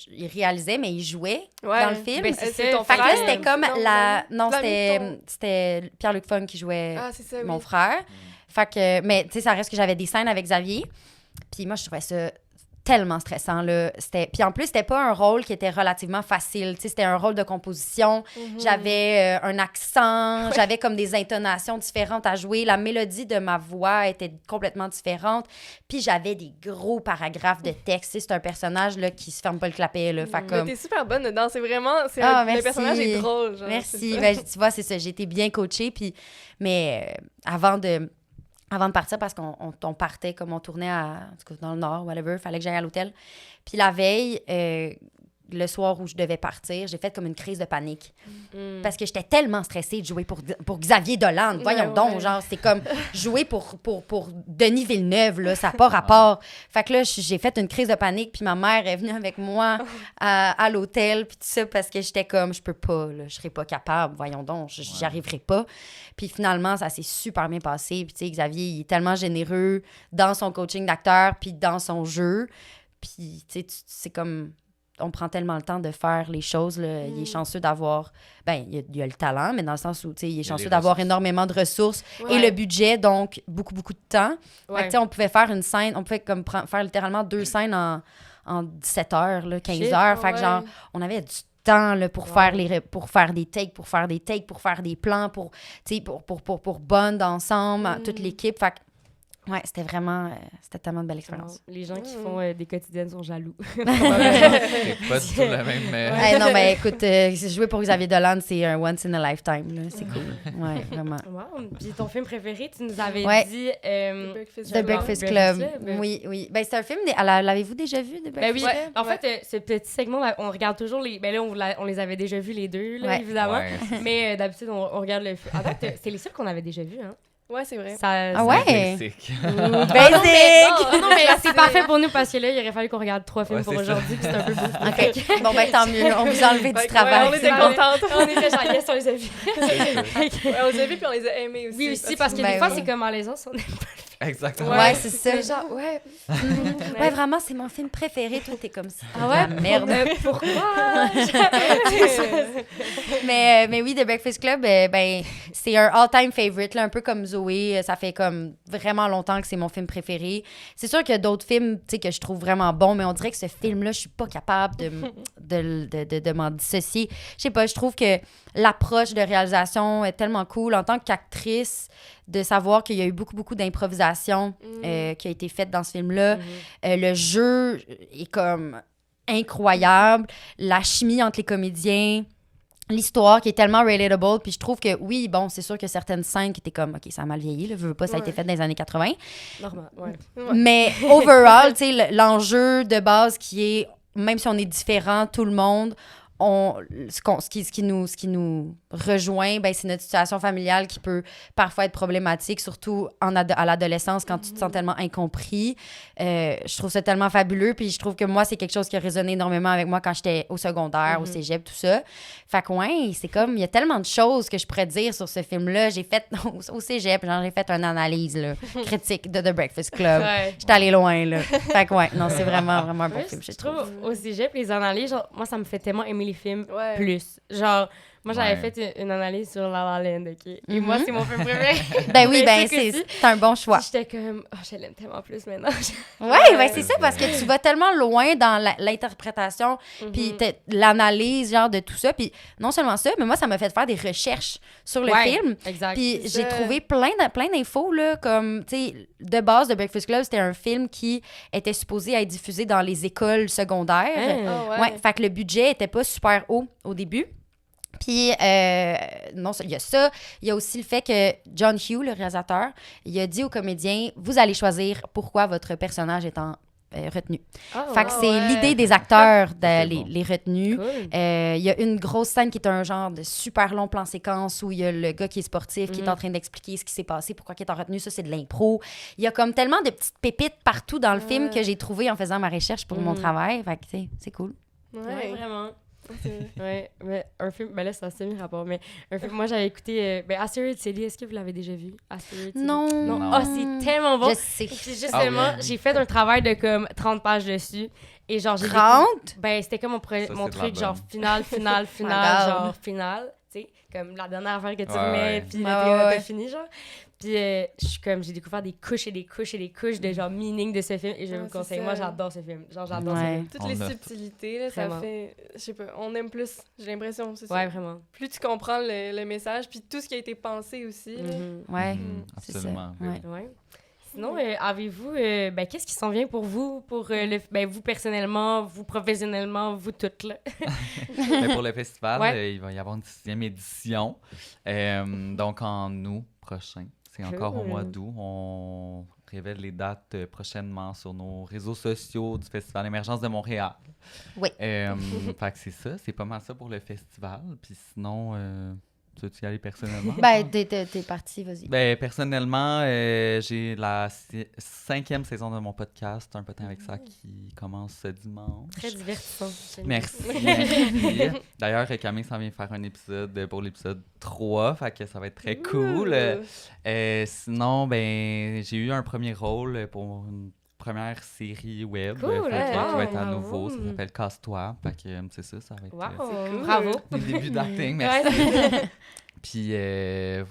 il réalisait, mais il jouait Ouais. dans le film. Ben, C'est ton Fait que là, frère. c'était comme Non, la... non. Non, L'ami de ton- c'était Pierre-Luc Funk qui jouait Ah, c'est ça, oui. mon frère. Fait que... Mais, tu sais, ça reste que j'avais des scènes avec Xavier. Puis moi, je trouvais ça tellement stressant, là. Puis en plus, c'était pas un rôle qui était relativement facile. Tu sais, c'était un rôle de composition. Mhm. J'avais un accent. J'avais comme des intonations différentes à jouer. La mélodie de ma voix était complètement différente. Puis j'avais des gros paragraphes de texte. Tu sais, c'est un personnage, là, qui se ferme pas le clapet, là. Fait Mais comme... t'es super bonne dedans. C'est vraiment... Ah, le merci. personnage est drôle. Genre, Merci. c'est ça. Ben, tu vois, c'est ça. J'ai été bien coachée. Puis, mais avant de partir, parce qu'on partait, comme on tournait en tout cas, dans le Nord, whatever, fallait que j'aille à l'hôtel. Puis la veille, le soir où je devais partir, j'ai fait comme une crise de panique. Mm. Parce que j'étais tellement stressée de jouer pour Xavier Dolan. Voyons Ouais, donc, ouais. genre, c'est comme jouer pour Denis Villeneuve, là, ça n'a pas rapport. Fait que là, j'ai fait une crise de panique, puis ma mère est venue avec moi à l'hôtel, puis tout ça, parce que j'étais comme, je peux pas, là, je serais pas capable, voyons donc, j'y arriverai pas. Puis finalement, ça s'est super bien passé. Puis tu sais, Xavier, il est tellement généreux dans son coaching d'acteur, puis dans son jeu. Puis tu sais, c'est comme... On prend tellement le temps de faire les choses. Là. Il est chanceux d'avoir... Ben, il y a le talent, mais dans le sens où, tu sais, il est chanceux les d'avoir ressources. énormément de ressources Ouais. et le budget, donc beaucoup, beaucoup de temps. Fait que, Ouais. tu sais, on pouvait faire une scène, on pouvait comme faire littéralement 2 scènes en 17 heures, là, 15 Shit, heures. Fait que ouais. genre, on avait du temps là, pour faire pour faire des takes, pour faire des plans, pour bond ensemble, toute l'équipe. Fait que, ouais, c'était vraiment... c'était tellement de belle expérience. Les gens qui Mm. font des quotidiennes sont jaloux. C'est pas du tout le même. Ouais, non, mais écoute, jouer pour Xavier Dolan, c'est un once in a lifetime. Là. C'est cool. Ouais, vraiment. Wow. Puis ton film préféré, tu nous avais Ouais. dit... The Breakfast The Club. Breakfast Breakfast Club. Club. Oui, oui. Ben, c'est un film... L'avez-vous déjà vu, The Ben Breakfast oui, Club? en fait, ce petit segment, on regarde toujours les... Ben là, on les avait déjà vus les deux, là, Ouais. évidemment. Ouais. Mais d'habitude, on regarde le film. En fait, c'est les seuls qu'on avait déjà vus, hein? Ouais, c'est vrai. Ah ouais? Basic. Basic! Non, mais c'est parfait pour nous parce que là, il aurait fallu qu'on regarde 3 films Ouais, pour c'est ça. aujourd'hui, puis c'est un peu beau. OK. Bon, ben tant mieux. On vous a enlevé du travail. on était contentes. On était genre, yes, on les a vus. Ouais, on les a vus puis on les a aimés aussi. Oui, aussi, parce que Ben des fois, oui. c'est comme malaisant si on aime Exactement. Ouais, c'est ça. C'est genre, ouais. Ouais, vraiment, c'est mon film préféré. Toi, t'es comme ça. Ah ouais? Merde. Pourquoi? Mais oui, The Breakfast Club, ben, c'est un all-time favorite, là, un peu comme Zoé. Ça fait comme vraiment longtemps que c'est mon film préféré. C'est sûr qu'il y a d'autres films, tu sais, que je trouve vraiment bons, mais on dirait que ce film-là, je suis pas capable de m'en dissocier. Je sais pas, je trouve que l'approche de réalisation est tellement cool. En tant qu'actrice, de savoir qu'il y a eu beaucoup d'improvisation qui a été faite dans ce film-là. Le jeu est comme incroyable. La chimie entre les comédiens, l'histoire qui est tellement relatable. Puis je trouve que, oui, bon, c'est sûr que certaines scènes qui étaient comme, OK, ça a mal vieilli, là, je veux pas, ça a été fait dans les années 80. Normal, ouais. Mais overall, tu sais, l'enjeu de base qui est, même si on est différent, tout le monde, ce qui nous rejoint, ben, c'est notre situation familiale qui peut parfois être problématique, surtout à l'adolescence, quand tu te sens tellement incompris. Je trouve ça tellement fabuleux, puis je trouve que moi, c'est quelque chose qui a résonné énormément avec moi quand j'étais au secondaire, au cégep, tout ça. Fait que, ouais, c'est comme, il y a tellement de choses que je pourrais dire sur ce film-là. J'ai fait, au cégep, genre, j'ai fait une analyse, là, critique de The Breakfast Club. Ouais. J'étais allée loin, là. Fait que, ouais, non, c'est vraiment un bon Ouais, film, je trouve au cégep, les analyses, genre, moi, ça me fait tellement aimer les films Ouais. plus. Genre, moi, j'avais Ouais. fait une analyse sur La La Land, OK? Et moi, c'est mon film préféré. Ben oui, ben, c'est c'est un bon choix. J'étais comme, oh, je l'aime tellement plus maintenant. Ouais, ben c'est ça, parce que tu vas tellement loin dans l'interprétation, puis l'analyse, genre, de tout ça. Puis non seulement ça, mais moi, ça m'a fait faire des recherches sur le Ouais, film. exact. Puis j'ai ça. trouvé plein d'infos, là, comme, tu sais, de base, The Breakfast Club, c'était un film qui était supposé être diffusé dans les écoles secondaires. Hein? Ah Ouais, fait que le budget était pas super haut au début. Puis, non, il y a ça. Il y a aussi le fait que John Hughes, le réalisateur, il a dit aux comédiens, vous allez choisir pourquoi votre personnage est en retenue. Oh, Fait que c'est ouais. l'idée des acteurs, C'est les, bon. les retenues. cool. Il y a une grosse scène qui est un genre de super long plan séquence où il y a le gars qui est sportif qui est en train d'expliquer ce qui s'est passé, pourquoi il est en retenue. Ça, c'est de l'impro. Il y a comme tellement de petites pépites partout dans le film que j'ai trouvé en faisant ma recherche pour mon travail. Fait que, tu sais, c'est cool. Ouais, Ouais. vraiment. C'est- Ouais, mais un film, ben là, c'est un semi-rapport, mais un film, moi, j'avais écouté, Asteroid City, est-ce que vous l'avez déjà vu? Asteroid City? Non. Non. Ah, c'est tellement bon. Je sais. Puis justement, Ah oui. j'ai fait un travail de comme 30 pages dessus. Et genre, j'ai 30? Ben, c'était comme mon Ça, mon c'est de truc, la genre bonne. final, Regarde. genre final. Tu sais, comme la dernière affaire que tu Ouais, remets, ouais. puis Ouais, là, ouais. t'as fini, genre. Puis je suis comme, j'ai découvert des couches et des couches et des couches de genre meaning de ce film. Et je Ouais, vous c'est conseille. ça. Moi, j'adore ce film. Genre, j'adore ce Ouais. film. Toutes On les note. subtilités, là, ça Vraiment. fait... Je sais pas, on aime plus, j'ai l'impression, c'est Ouais, ça. vraiment. Plus tu comprends le message, puis tout ce qui a été pensé aussi, là. Mhm. Ouais, c'est ça. Absolument. oui. Ouais. Ouais. Sinon, avez-vous, qu'est-ce qui s'en vient pour vous, vous personnellement, vous professionnellement, vous toutes, là? Mais pour le festival, Ouais. il va y avoir une 6e édition. Donc, en août prochain. C'est encore au mois d'août. On révèle les dates prochainement sur nos réseaux sociaux du Festival Émergence de Montréal. Oui. Fait que c'est ça. C'est pas mal ça pour le festival. Puis sinon, tu veux-tu y aller personnellement? Ben, t'es parti, vas-y. Ben, personnellement, j'ai la 5e saison de mon podcast, Un potin avec ça, qui commence ce dimanche. Très divertissant. J'aime Merci. bien. Merci. D'ailleurs, Camille s'en vient faire un épisode pour l'épisode 3, fait que ça va être très cool. Sinon, ben, j'ai eu un premier rôle pour une première série web Cool, fait que, qui va être à wow. nouveau. Ça s'appelle Casse-toi. Fait que c'est ça, ça va être Wow, cool. bravo. des débuts d'acting. Merci. Ouais. Puis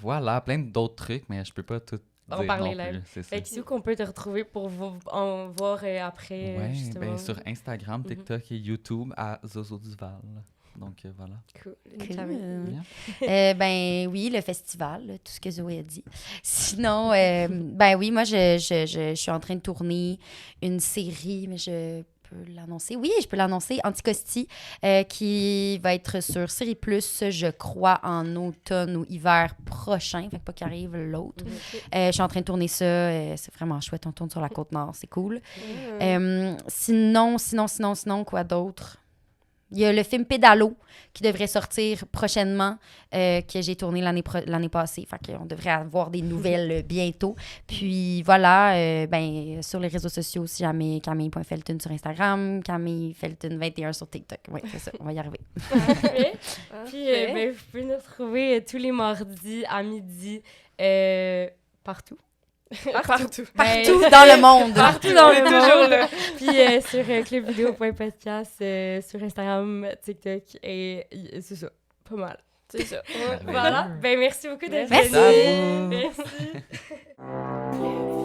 voilà, plein d'autres trucs, mais je peux pas tout En dire parler non live. plus. C'est ça. Fait que c'est où qu'on peut te retrouver pour en voir après, Ouais, justement? ben, sur Instagram, TikTok et YouTube à Zozo Duval. Donc voilà. Cool. Cool. Bien. Ben oui, le festival, là, tout ce que Zoé a dit. Sinon, ben oui, moi, je suis en train de tourner une série, mais je peux l'annoncer. Oui, je peux l'annoncer. Anticosti, qui va être sur Série Plus, je crois, en automne ou hiver prochain. Fait que pas qu'il arrive l'autre. Je suis en train de tourner ça. C'est vraiment chouette. On tourne sur la Côte-Nord. C'est cool. Sinon, quoi d'autre? Il y a le film Pédalo qui devrait sortir prochainement, que j'ai tourné l'année passée. Fait qu'on devrait avoir des nouvelles bientôt. Puis voilà, sur les réseaux sociaux, si jamais Camille.Felton sur Instagram, Camille Felton 21 sur TikTok. Oui, c'est ça, on va y arriver. Parfait. Puis, vous pouvez nous retrouver tous les mardis à midi partout. Partout. Partout dans le monde. Partout dans le Toujours monde. là. Puis sur clubvideo.podcast, sur Instagram, TikTok, et c'est ça. Pas mal. C'est ça. Merveilleux. Voilà. Ben, merci beaucoup d'être Merci. venu. À vous. Merci.